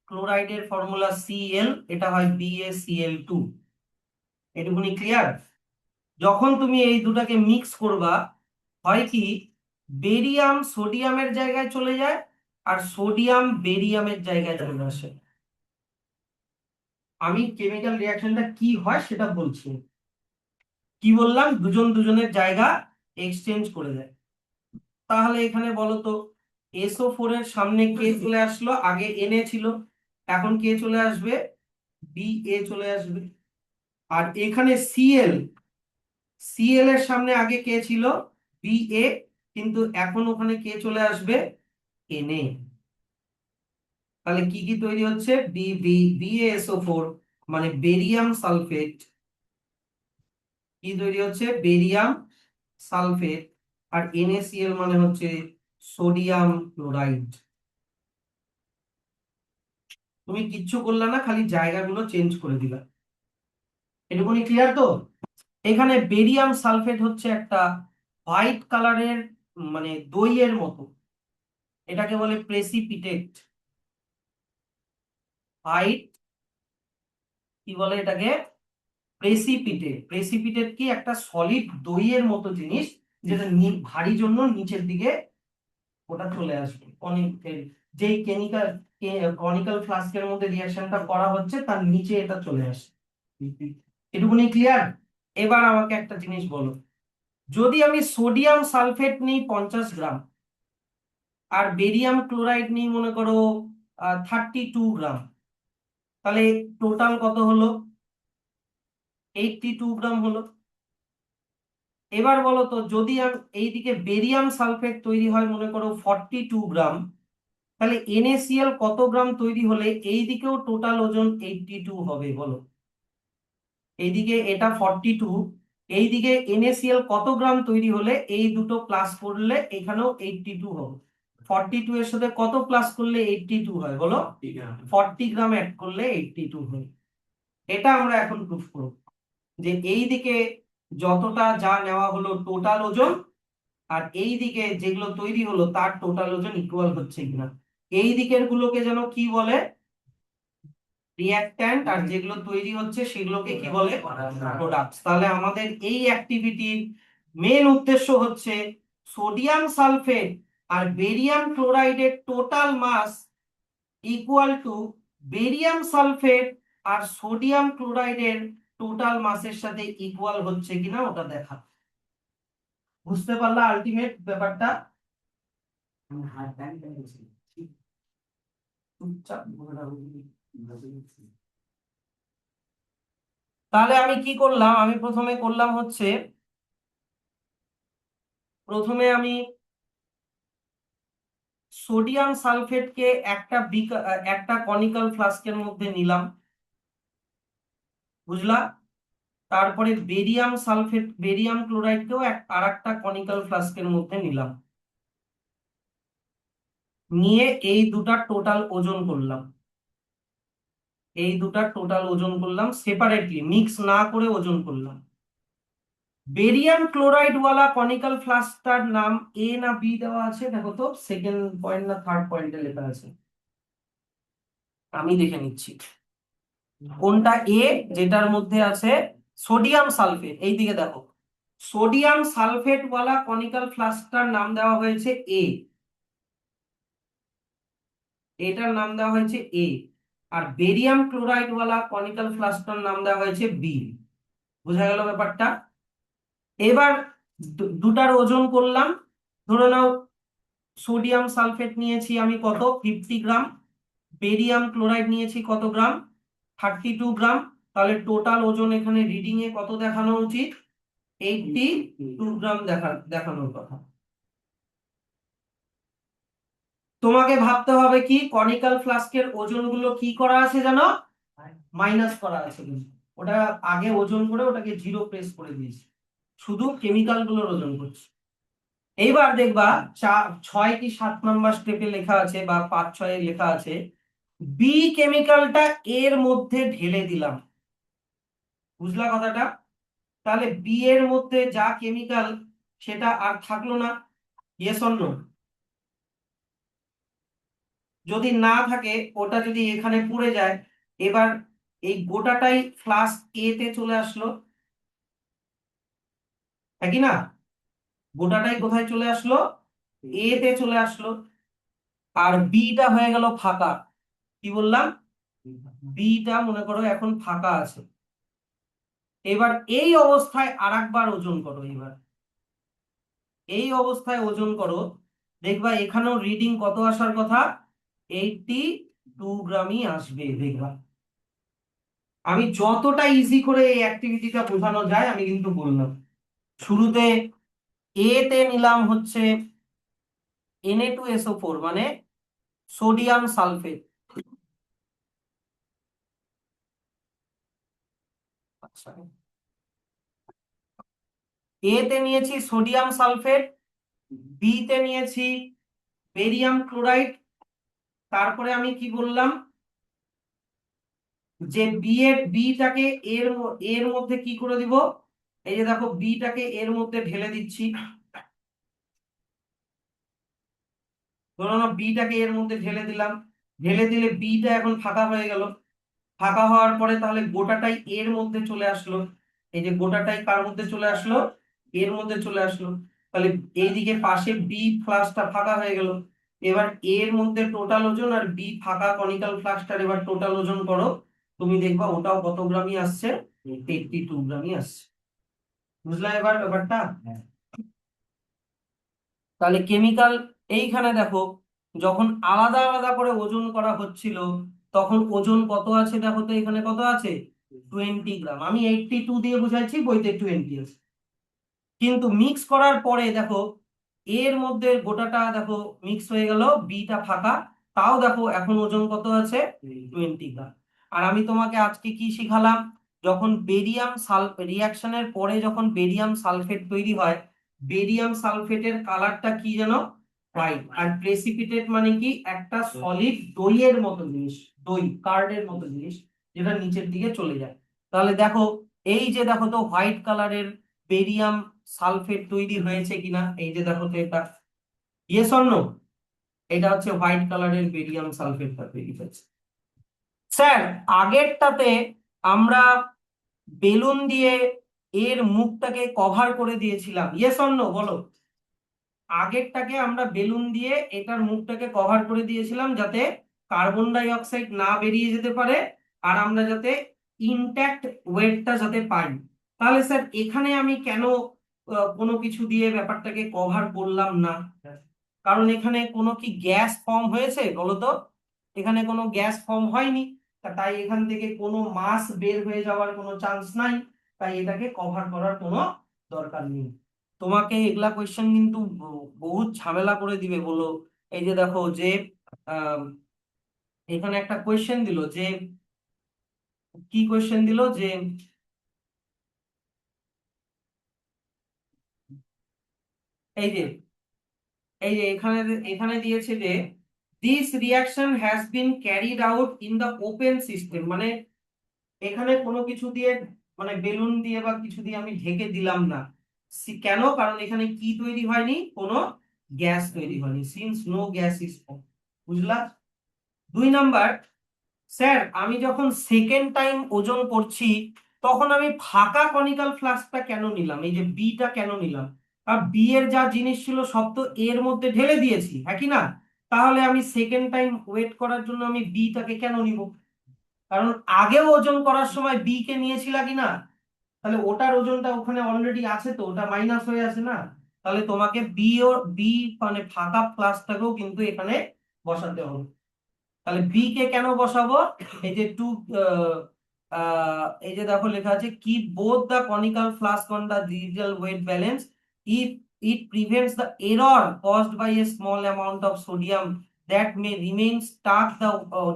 ক্লোরাইডের ফর্মুলা Cl, এটা হয় BaCl2। এটুকুনি ক্লিয়ার? যখন তুমি এই দুটাকে মিক্স করবা, হয় কি, বেরিয়াম সোডিয়ামের জায়গায় চলে যায়, আর সোডিয়াম বেরিয়ামের জায়গায় চলে আসে। আমি কেমিক্যাল রিয়াকশনটা কি হয় সেটা বলছি। কি বললাম, দুজন দুজনের জায়গা এক্সচেঞ্জ করে দেয়। তাহলে এখানে বলো তো, SO4 এর সামনে কে চলে আসলো, আগে Na ছিল, এখন কে চলে আসবে, Ba চলে আসবে। আর এখানে Cl এর সামনে আগে কে ছিল, Ba, কিন্তু এখন ওখানে কে চলে আসবে, Na। তাহলে কি কি তৈরি হচ্ছে, BaSO4 মানে বেরিয়াম সালফেট, কি তৈরি হচ্ছে, বেরিয়াম সালফেট। আর NaCl মানে হচ্ছে সোডিয়াম ক্লোরাইড। তুমি কিচ্ছু করলে না, খালি জায়গাগুলো চেঞ্জ করে দিলা। এটুকুনি ক্লিয়ার তো? এখানে বেরিয়াম সালফেট হচ্ছে একটা হোয়াইট কালারের, মানে দইয়ের মতো, এটাকে বলে প্রেসিপিটেট। হোয়াইট, কি বলে এটাকে, প্রেসিপিটেট। প্রেসিপিটেট কি, একটা সলিড দইয়ের মতো জিনিস, যেটা ভারী জন্য নিচের দিকে ওটা চলে আসবে। অনেক যেই কেমিক্যাল কনিক্যাল ফ্লাস্কের মধ্যে রিঅ্যাকশনটা করা হচ্ছে তার নিচে এটা চলে আসে। এটুকুনি ক্লিয়ার? এবার আমাকে একটা জিনিস বলো, যদি আমি সোডিয়াম সালফেট নিই 50 গ্রাম, আর বেরিয়াম ক্লোরাইড নিই মনে করো 32 গ্রাম, তাহলে টোটাল কত হলো, 82 গ্রাম হলো। এবার বলো তো, যদি আমি এইদিকে বেরিয়াম সালফেট তৈরি হয় মনে করো 42 গ্রাম, তাহলে NaCl কত গ্রাম তৈরি হলে এই দিকেও টোটাল ওজন 82 হবে, বলো? এইদিকে এটা 42, এইদিকে NaCl কত গ্রাম তৈরি হলে এই দুটো প্লাস করলে এখানেও 82 হবে। 42 এর সাথে কত প্লাস করলে 82 হয়, বলো? 40 গ্রাম অ্যাড করলে 82 হয়। এটা আমরা এখন প্রুফ করব, যে এই দিকে যতটা যা নেওয়া হলো টোটাল ওজন, আর এই দিকে যেগুলো তৈরি হলো তার টোটাল ওজন ইকুয়াল হচ্ছে কিনা। এই দিকের গুলোকে যেন কি বলে, রিঅ্যাকট্যান্ট, আর যেগুলো তৈরি হচ্ছে সেগুলোকে কি বলে, প্রোডাক্টস। তাহলে আমাদের এই অ্যাক্টিভিটির মেন উদ্দেশ্য হচ্ছে সোডিয়াম সালফেট আর বেরিয়াম ক্লোরাইডের total mass equal to barium sulphate আর সোডিয়াম ক্লোরাইডের টোটাল মাসের সাথে ইকুয়াল হচ্ছে কিনা ওটা দেখা। বুঝতে পারলা আলটিমেট ব্যাপারটা? তাহলে আমি কি করলাম, আমি প্রথমে করলাম হচ্ছে, প্রথমে আমি সোডিয়াম সালফেটকে একটা কনিক্যাল ফ্লাস্কের মধ্যে নিলাম, বুঝলা? তারপরে বেরিয়াম ক্লোরাইডকেও আরেকটা কনিক্যাল ফ্লাস্কের মধ্যে নিলাম, নিয়ে এই দুটার টোটাল ওজন করলাম, এই দুটার টোটাল ওজন করলাম সেপারেটলি, মিক্স না করে ওজন করলাম। বেরিয়াম ক্লোরাইড ওয়ালা কনিক্যাল ফ্লাস্কটার নাম A না B দেওয়া আছে, দেখো তো সেকেন্ড পয়েন্ট না থার্ড পয়েন্টে লেখা আছে, আমি দেখে নিচ্ছি কোনটা A, যেটার মধ্যে আছে সোডিয়াম সালফেট। এই দিকে দেখো, সোডিয়াম সালফেট ওয়ালা কনিক্যাল ফ্লাস্কটার নাম দেওয়া হয়েছে A, এটার নাম দেওয়া হয়েছে A। আর বেরিয়াম ক্লোরাইড ওয়ালা কনিক্যাল ফ্লাস্কটার নাম দেওয়া হয়েছে B। বোঝা গেল ব্যাপারটা? এবার দুটার ওজন করলাম। ধরে নাও সোডিয়াম সালফেট নিয়েছি আমি কত 50 গ্রাম, বেরিয়াম ক্লোরাইড নিয়েছি কত গ্রাম 32 গ্রাম। তাহলে টোটাল ওজন এখানে রিডিং এ কত দেখানো উচিত 82 গ্রাম দেখানোর কথা। তোমাকে ভাবতে হবে কি কনিক্যাল ফ্লাস্কের ওজনগুলো কি করা আছে জানো, মাইনাস করা আছে কিন্তু। ওটা আগে ওজন করে ওটাকে জিরো প্রেস করে দিয়েছি, শুধু কেমিক্যাল গুলোর ওজন করছি। এইবার দেখবা 6 কি 7 নাম্বার স্টেপে লেখা আছে বা 5-6 লেখা আছে বি কেমিক্যালটা এর মধ্যে ঢেলে দিলাম। বুঝলা কথাটা? তাহলে বি এর মধ্যে যা কেমিক্যাল সেটা আর থাকলো না, ইয়েস অর নো? যদি না থাকে ওটা যদি এখানে পুড়ে যায়, এবার এই গোটাটাই ফ্লাস্ক এ তে চলে আসলো, একই না? গোটাটাই কোথায় চলে আসলো, এ তে চলে আসলো। আর বিটা হয়ে গেল ফাঁকা। কি বললাম, বিটা মনে করো এখন ফাঁকা আছে। এবার এই অবস্থায় আরেকবার ওজন করো। এবার এই অবস্থায় ওজন করো, দেখবা এখানেও রিডিং কত আসার কথা 82 গ্রামই আসবে। দেখবা আমি যতটা ইজি করে এই অ্যাক্টিভিটিটা বোঝানো যায় আমি কিন্তু বললাম। শুরুতে এ তে নিলাম হচ্ছে Na2SO4 মানে সোডিয়াম সালফেট। আচ্ছা, এ তে নিয়েছি সোডিয়াম সালফেট, বি তে নিয়েছি বেরিয়াম ক্লোরাইড। তারপরে আমি কি বললাম যে বিটাকে এর মধ্যে কি করে দিব, এই যে দেখো বিটাকে এর মধ্যে ঢেলে দিচ্ছি। ধরো না বিটাকে এর মধ্যে ঢেলে দিলাম, ঢেলে দিলে বিটা এখন ফাঁকা হয়ে গেল। ফাঁকা হওয়ার পরে তাহলে গোটাটাই এর মধ্যে চলে আসলো। এই যে গোটাটাই কার মধ্যে চলে আসলো, এর মধ্যে চলে আসলো। তাহলে এইদিকে পাশে বি ফ্লাস্কটা ফাঁকা হয়ে গেল। এবার এর মধ্যে টোটাল ওজন আর বি ফাঁকা কনিক্যাল ফ্লাস্কটার এবার টোটাল ওজন করো, তুমি দেখবা ওটাও কত গ্রামই আসছে 82 গ্রামই আসছে। বুঝলা এবার ব্যাপারটা? তাহলে কেমিক্যাল এইখানে দেখো যখন আলাদা আলাদা করে ওজন করা হচ্ছিল তখন ওজন কত আছে দেখো তো, এখানে কত আছে 20 গ্রাম। আমি 82 দিয়ে বুঝাইছি, বইতে 20 আছে। কিন্তু মিক্স করার পরে দেখো এর মধ্যে গোটাটা দেখো মিক্স হয়ে গেল, বিটা ফাঁকা, তাও দেখো এখন ওজন কত আছে 20 গ্রাম। আর আমি তোমাকে আজকে কি শিখালাম, যখন বেরিয়াম রিয়াকশনের পরে যখন বেরিয়াম সালফেট তৈরি হয়, বেরিয়াম সালফেটের কালারটা কি যেন হোয়াইট, আর প্রেসিপিটেট মানে কি একটা সলিড দইয়ের মতো জিনিস, দই কার্ডের মতো জিনিস যেটা নিচের দিকে চলে যায়। তাহলে দেখো এই যে দেখো তো হোয়াইট কালারের বেরিয়াম সালফেট তৈরি হয়েছে কিনা, এই যে দেখো তো এটা, ইয়েস অর নো? এটা হচ্ছে হোয়াইট কালারের বেরিয়াম সালফেটটা তৈরি হয়েছে। স্যার আগেরটাতে আমরা বেলুন দিয়ে এর মুখটাকে কভার করে দিয়েছিলাম, ইয়েস অর নো বলো? আগেরটাকে আমরা বেলুন দিয়ে এটার মুখটাকে কভার করে দিয়েছিলাম যাতে কার্বন ডাই অক্সাইড না বেরিয়ে যেতে পারে, আর আমরা যাতে ইনট্যাক্ট ওয়েটটা যাতে পাই। তাহলে স্যার এখানে আমি কেন কোনো কিছু দিয়ে ব্যাপারটাকে কভার করলাম না? কারণ এখানে কোনো কি গ্যাস ফর্ম হয়েছে বলো তো? এখানে কোনো গ্যাস ফর্ম হয়নি, তাই এখান থেকে কোনো মাস বের হয়ে যাওয়ার কোনো চান্স নাই। তাই এটাকে কভার করার কোনো দরকার নেই। তোমাকে এগুলা কোয়েশ্চেন কিন্তু বহুত ঝামেলা করে দিবে বলো। এই যে দেখো যে আহ, এখানে একটা কোয়েশ্চেন দিল যে, কি কোয়েশ্চেন দিল যে এই যে এখানে এখানে দিয়েছে যে this reaction has been carried out in the open system, মানে এখানে কোনো কিছু দিয়ে মানে বেলুন দিয়ে বা কিছু দিয়ে আমি ঢেকে দিলাম না। কেন? কারণ এখানে কি তৈরি হয়নি, কোনো গ্যাস তৈরি হয়নি, since no gas is form. বুঝলা? 2 নাম্বার, স্যার আমি যখন সেকেন্ড টাইম ওজন করছি তখন আমি ফাঁকা কনিক্যাল ফ্লাস্কটা কেন নিলাম, এই যে বিটা কেন নিলাম? আর বি এর যা জিনিস ছিল সব তো এর মধ্যে ঢেলে দিয়েছি, হ্যাঁ কি না? তাহলে আমি সেকেন্ড টাইম ওয়েট করার জন্য আমি বিটাকে কেন নিব? কারণ আগেও ওজন করার সময় বি কে নিয়েছিলা কি না? তাহলে ওটার ওজনটা ওখানে অলরেডি আছে, তো ওটা মাইনাস হয়ে আছে না, তাহলে তোমাকে বি মানে ফাঁকা প্লাসটাকেও কিন্তু এখানে বসাতে হবে। তাহলে বি কে কেন বসাবো, এই যে টু, এই যে দেখো লেখা আছে keep both the conical flask on the digital weight balance if it prevents the error caused by a small amount of sodium that may remain stuck the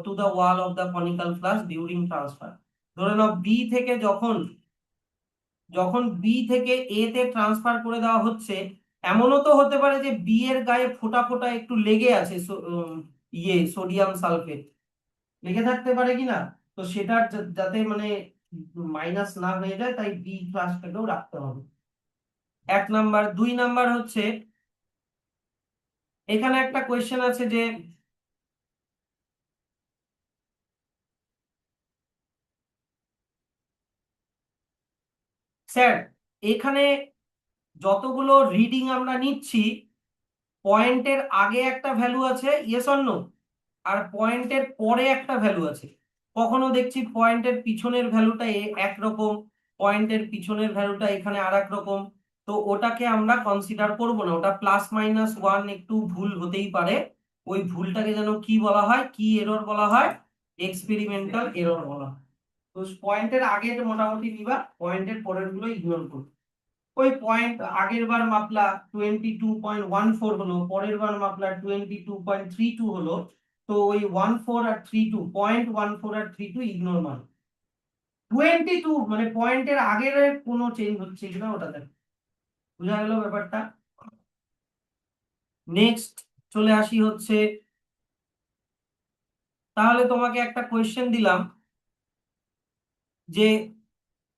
to the wall of the conical flask during transfer. ধরে নাও B থেকে যখন যখন B থেকে এ তে transfer করে দেওয়া হচ্ছে, এমনও তো হতে পারে যে বি এর গায়ে ফোঁটা ফোঁটা একটু লেগে আছে, সোডিয়াম সালফেট লেগে থাকতে পারে কিনা, তো সেটা যাতে মানে মাইনাস না হয়ে যায়, তাই বি ক্লাসটাকেও রাখতে হবে। 1 নাম্বার। 2 নাম্বার হচ্ছে এখানে একটা কোয়েশ্চেন আছে যে স্যার এখানে যতগুলো রিডিং আমরা নিচ্ছি, পয়েন্টের আগে একটা ভ্যালু আছে ইয়েস অর নো, আর পয়েন্টের পরে একটা ভ্যালু আছে। কখনো দেখছি পয়েন্টের পিছনের ভ্যালুটা একরকম, পয়েন্টের পিছনের ভ্যালুটা এখানে আর এক রকম। তো ওটাকে আমরা কনসিডার করব না, ওটা +-1 একটু ভুল হতেই পারে। ওই ভুলটাকে যেন কি বলা হয়, কি এরর বলা হয়, এক্সপেরিমেন্টাল এরর বলা হয়। তো পয়েন্টের আগে মোটামুটি নিবা, পয়েন্টের পরের গুলো ইগনোর করবে। ওই পয়েন্ট আগের বার মাপলা 22.14 হলো, পরের বার মাপলা 22.32 হলো, তো ওই 14 আর 32, 0.14 আর 32 ইগনোর মান। 22 মানে পয়েন্টের আগের কোনো চেঞ্জ হচ্ছে কিনা ওটা দেখো। বুঝা গেল ব্যাপারটা? নেক্সট চলে আসি হচ্ছে, তাহলে তোমাকে একটা কোয়েশ্চেন দিলাম যে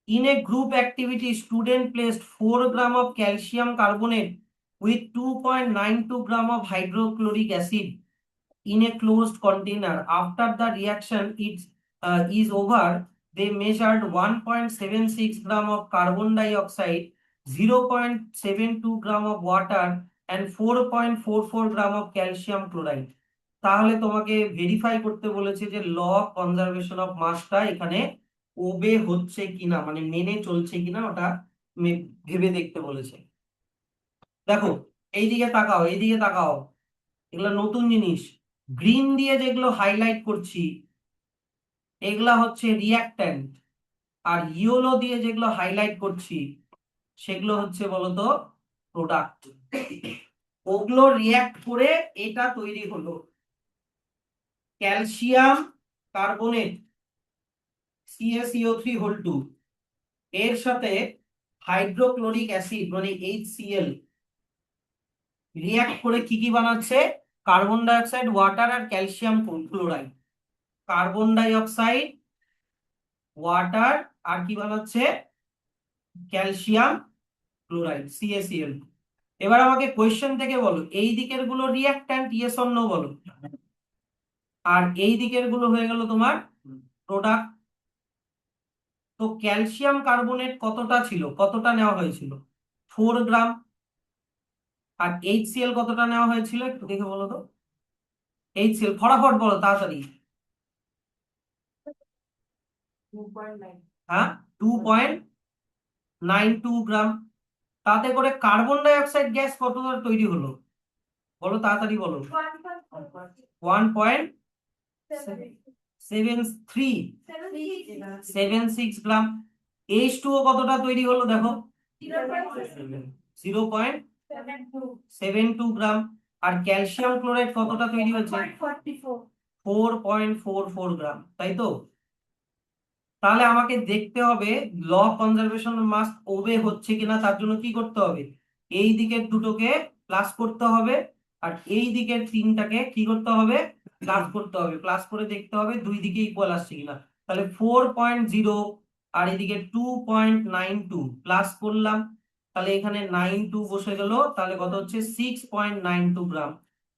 in a group activity student placed 4 gram of calcium carbonate with 2.92 gram of hydrochloric acid in a closed container. After the reaction is over, they measured 1.76 gram of carbon dioxide, 0.72 gram of water and 4.44 gram of calcium chloride. তাহলে তোমাকে verify করতে বলেছে যে ল of conservation of মাসটা এখানে ওবে হচ্ছে কিনা, মানে মেনে চলছে কিনা, ওটা ভেবে দেখতে বলেছে। দেখো এইদিকে তাকাও, এইদিকে তাকাও, এগুলো নতুন জিনিস। গ্রিন দিয়ে যেগুলো হাইলাইট করছি এগুলা হচ্ছে রিয়াক্ট্যান্ট, আর ইয়েলো দিয়ে যেগুলো হাইলাইট করছি সেগুলো হচ্ছে বলতো প্রোডাক্ট। ওগুলো রিয়াক্ট করে এটা তৈরি হলো ক্যালসিয়াম কার্বনেট CaCO3 এর সাথে হাইড্রোক্লোরিক অ্যাসিড মানে HCl রিয়াক্ট করে কি কি বানাচ্ছে, কার্বন ডাই অক্সাইড, ওয়াটার আর calcium chloride. Carbon die oxide, water আর কি বানাচ্ছে, ক্যালসিয়াম ক্লোরাইড CaCl। এবার আমাকে কোয়েশ্চেন থেকে বলো এই দিকের গুলো রিয়াক্ট্যান্ট ইয়েস অর নো বলো, আর এই দিকের গুলো হয়ে গেল তোমার প্রোডাক্ট। তো ক্যালসিয়াম কার্বনেট কতটা ছিল, কতটা নেওয়া হয়েছিল, 4 গ্রাম। আর HCl কতটা নেওয়া হয়েছিল একটু দেখে বলো তো, HCl ফটাফট বলো তাড়াতাড়ি। হ্যাঁ, 2.92 গ্রাম। তাতে করে কার্বন ডাই অক্সাইড গ্যাস কতটা তৈরি হলো বলো তাড়াতাড়ি বলো, 1.76 গ্রাম। H2O কতটা তৈরি হলো দেখো, 0.72 গ্রাম। আর ক্যালসিয়াম ক্লোরাইড কতটা তৈরি হচ্ছে, 4.44 গ্রাম, তাই তো? তাহলে আমাকে দেখতে হবে ল অফ কনজারভেশন মাস ওবে হচ্ছে কিনা, তার জন্য কি করতে হবে, এই দিকের দুটোকে প্লাস করতে হবে, আর এই দিকের তিনটাকে কি করতে হবে, প্লাস করতে হবে। প্লাস করে দেখতে হবে দুই দিকে ইকুয়াল আসছে কিনা। তাহলে 4.0 আর এদিকে 2.92 প্লাস করলাম, তাহলে এখানে 92 বসে গেল, তাহলে কত হচ্ছে 6.92 গ্রাম।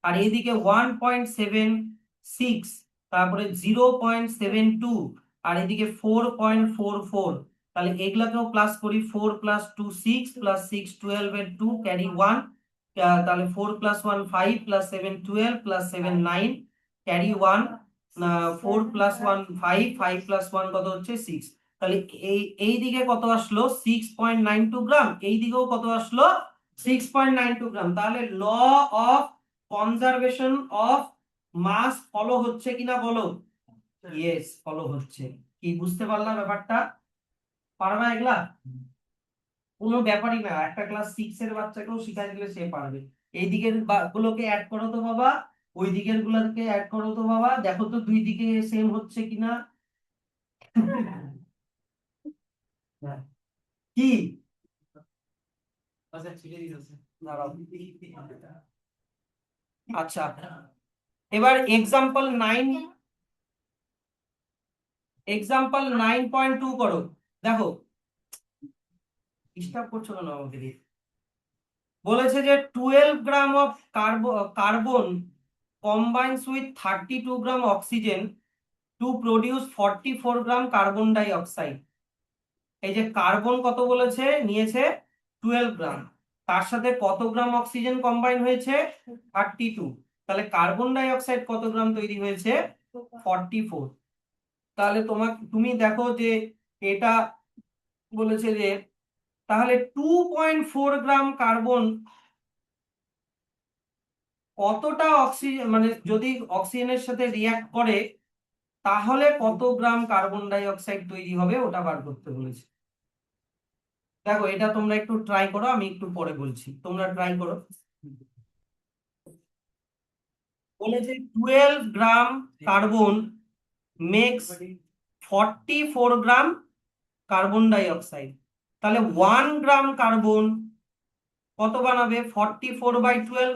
আর এইদিকে 1.76, তারপরে 0.72, আর এদিকে 4.44। তাহলে এগুলাকেও প্লাস করি, 4 + 2 6 + 6 12 এর 2 ক্যারি 1, তাহলে 4 + 1 5 + 7 12 + 7 9 ক্যারি 1, 4 + 1 5, 5 + 1 কত হচ্ছে 6। তাহলে এই দিকে কত আসলো 6.92 গ্রাম, এই দিকেও কত আসলো 6.92 গ্রাম। তাহলে law of conservation of mass follow হচ্ছে কিনা বলো? ইয়েস, ফলো হচ্ছে। কি বুঝতে পারলাম ব্যাপারটা? পারবা এগুলা? কোনো ব্যাপারই না, একটা ক্লাস 6 এর বাচ্চাকেও শিখাই দিলে সে পারবে। এই দিকের গুলোকে অ্যাড করো তো বাবা, ওই দিকের গুলোকে অ্যাড করো তো বাবা, দেখো তো দুই দিকে সেম হচ্ছে কিনা। কি দাঁড়াও। আচ্ছা, এবার এক্সাম্পল 9.2 করো। দেখো, ডিস্টার্ব করছো কেন আমাকে দিয়ে? বলেছে যে 12 gram of carbon combines with 32 gram oxygen to produce 44 gram carbon dioxide. এই যে কার্বন কত বলেছে, নিয়েছে 12 গ্রাম, তার সাথে কত গ্রাম অক্সিজেন কম্বাইন হয়েছে 32। তাহলে কার্বন ডাই অক্সাইড কত গ্রাম তৈরি হয়েছে 44। তাহলে তুমি দেখো যে এটা বলেছে যে তাহলে 2.4 গ্রাম কার্বন কতটা অক্সিজেন, মানে যদি অক্সিজেনের সাথে রিয়াক্ট করে তাহলে কত গ্রাম কার্বন ডাই অক্সাইড তৈরি হবে ওটা বার করতে বলেছে। দেখো এটা তোমরা একটু ট্রাই করো, আমি একটু পরে বলছি, তোমরা ট্রাই করো। বলেছে 12 gram carbon makes 44 gram carbon dioxide. তাহলে 1 গ্রাম কার্বন কত বানাবে 44/12।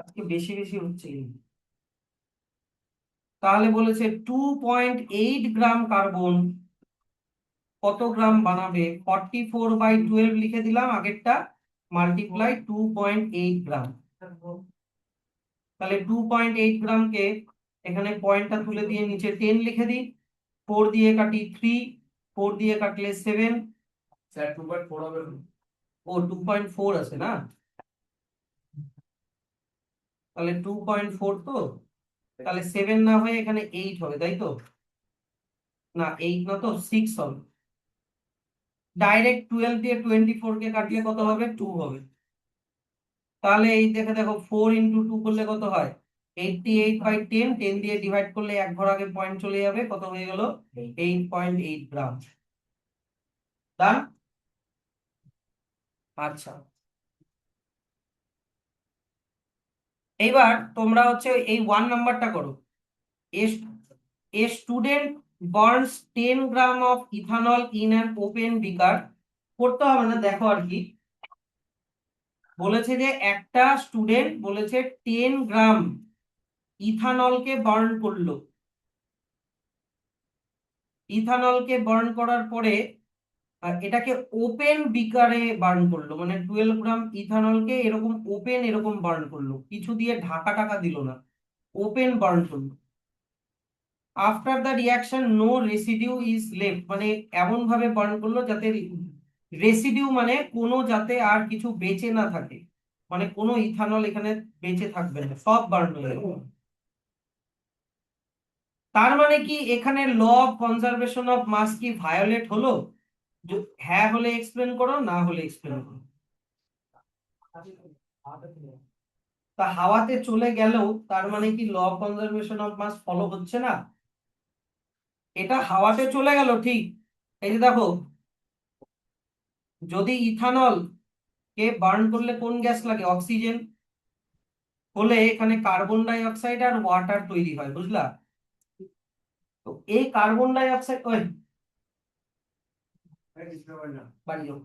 আজকে বেশি বেশি হচ্ছে কিন্তু। তাহলে বলেছে 2.8 গ্রাম কার্বন কত গ্রাম বানাবে 44/12 লিখে দিলাম আগেরটা, মাল্টিপ্লাই 2.8 গ্রাম। তাহলে 2.8 গ্রামকে এখানে পয়েন্টটা তুলে দিয়ে নিচে 10 লিখে দিই, 4 দিয়ে কাটি 3, 4 দিয়ে কাটলে 7। স্যার 2.4 হবে? ও 2.4 আছে না, তাহলে 2.4 তো, তাহলে 7 না হয়ে এখানে 8 হবে, তাই তো? না 8 না তো 6 হবে। ডাইরেক্ট 12 দিয়ে 24 কে কাটলে কত হবে 2 হবে। তাহলে এই দেখে দেখো 4 × 2 করলে কত হয় 88/10, 10 দিয়ে ডিভাইড করলে এক ঘর আগে পয়েন্ট চলে যাবে, কত হয়ে গেল 8.8 গ্রাম। ডান। আচ্ছা, এইবার তোমরা হচ্ছে এই 1 নাম্বারটা করো। A student burns 10 gram of ethanol in an open beaker. করতে হবে না, দেখো আর কি বলেছে যে একটা স্টুডেন্ট বলেছে 10 গ্রাম ইথানলকে বার্ন করলো। ইথানলকে বার্ন করার পরে এটাকে ওপেন বিকারে বার্ন করলো, মানে 12 গ্রাম ইথানলকে এরকম ওপেন এরকম বার্ন করলো, কিছু দিয়ে ঢাকা টাকা দিল না, ওপেন বার্ন করলো। After the reaction no residue is left, মানে এমন ভাবে বার্ন করলো যাতে রেসিডিউ মানে কোনো যাতে আর কিছু বেঁচে না থাকে, মানে কোনো ইথানল এখানে বেঁচে থাকবে না, সব বার্ন হয়ে গেল। তার মানে কি এখানে law of conservation of mass কি ভায়োলেট হলো? হ্যাঁ হলে এক্সপ্লেন করো, না হলে এক্সপ্লেন করো। তা হাওয়াতে চলে গেলেও তার মানে কি law of conservation of mass follow হচ্ছে না? এটা হাওয়াতে চলে গেল ঠিক। এই যে দেখো, যদি ইথানল কে বার্ন করলে কোন গ্যাস লাগে অক্সিজেন, হলে এখানে কার্বন ডাই অক্সাইড আর ওয়াটার তৈরি হয়, বুঝলা? তো এই কার্বন ডাই অক্সাইড ওই বাড়ি যাও,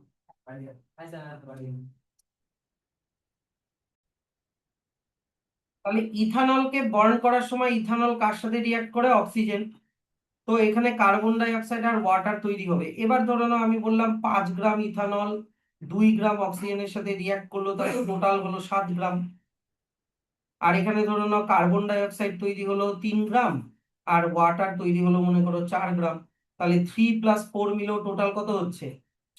তাহলে ইথানলকে বার্ন করার সময় ইথানল কার সাথে রিয়াক্ট করে অক্সিজেন, তো এখানে কার্বন ডাই অক্সাইড আর ওয়াটার তৈরি হবে। এবার ধরে নাও আমি বললাম 5 গ্রাম ইথানল 2 গ্রাম অক্সিজেনের সাথে রিয়াক্ট করলো, তাহলে টোটাল হলো 7 গ্রাম। আর এখানে ধরে নাও কার্বন ডাই অক্সাইড তৈরি হলো 3 গ্রাম আর ওয়াটার তৈরি হলো মনে করো 4 গ্রাম, তাহলে 3 + 4 মিলেও টোটাল কত হচ্ছে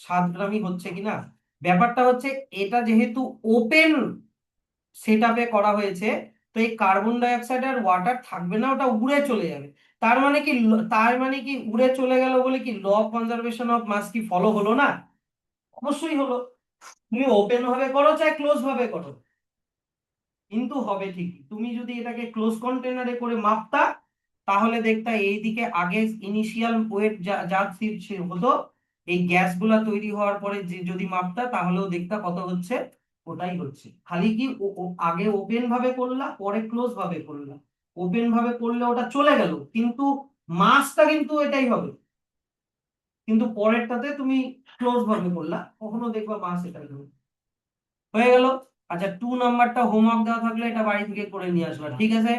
7 গ্রামই হচ্ছে কিনা। ব্যাপারটা হচ্ছে এটা যেহেতু ওপেন সেটআপে করা হয়েছে, তো এই কার্বন ডাই অক্সাইড আর ওয়াটার থাকবে না, ওটা উড়ে চলে যাবে। তার মানে কি উড়ে চলে গেল বলে কি ল কনজারভেশন অফ মাস কি ফলো হলো না? অবশ্যই হলো। তুমি ওপেন ভাবে করো চাই ক্লোজ ভাবে করো, কিন্তু হবে ঠিকই। তুমি যদি এটাকে ক্লোজ কন্টেনারে করে মাপতা, তাহলে দেখতা এইদিকে আগে ইনিশিয়াল ওয়েট যা যা হতো, এই গ্যাস গুলা তৈরি হওয়ার পরে যে যদি মাপতা তাহলেও দেখতা কত হচ্ছে, ওটাই হচ্ছে। খালি কি আগে ওপেন ভাবে করলা পরে ক্লোজ ভাবে করলা, ওপেন ভাবে করলে ওটা চলে গেল, কিন্তু মাসটা কিন্তু এটাই হবে। কিন্তু পরেরটাতে তুমি ক্লোজ ভাবে করলা, কখনো দেখবা মাস এটাই হবে। হয়ে গেল। আচ্ছা, 2 নাম্বারটা হোমওয়ার্ক দেওয়া থাকলে এটা বাড়ি থেকে করে নিয়ে আসবা, ঠিক আছে?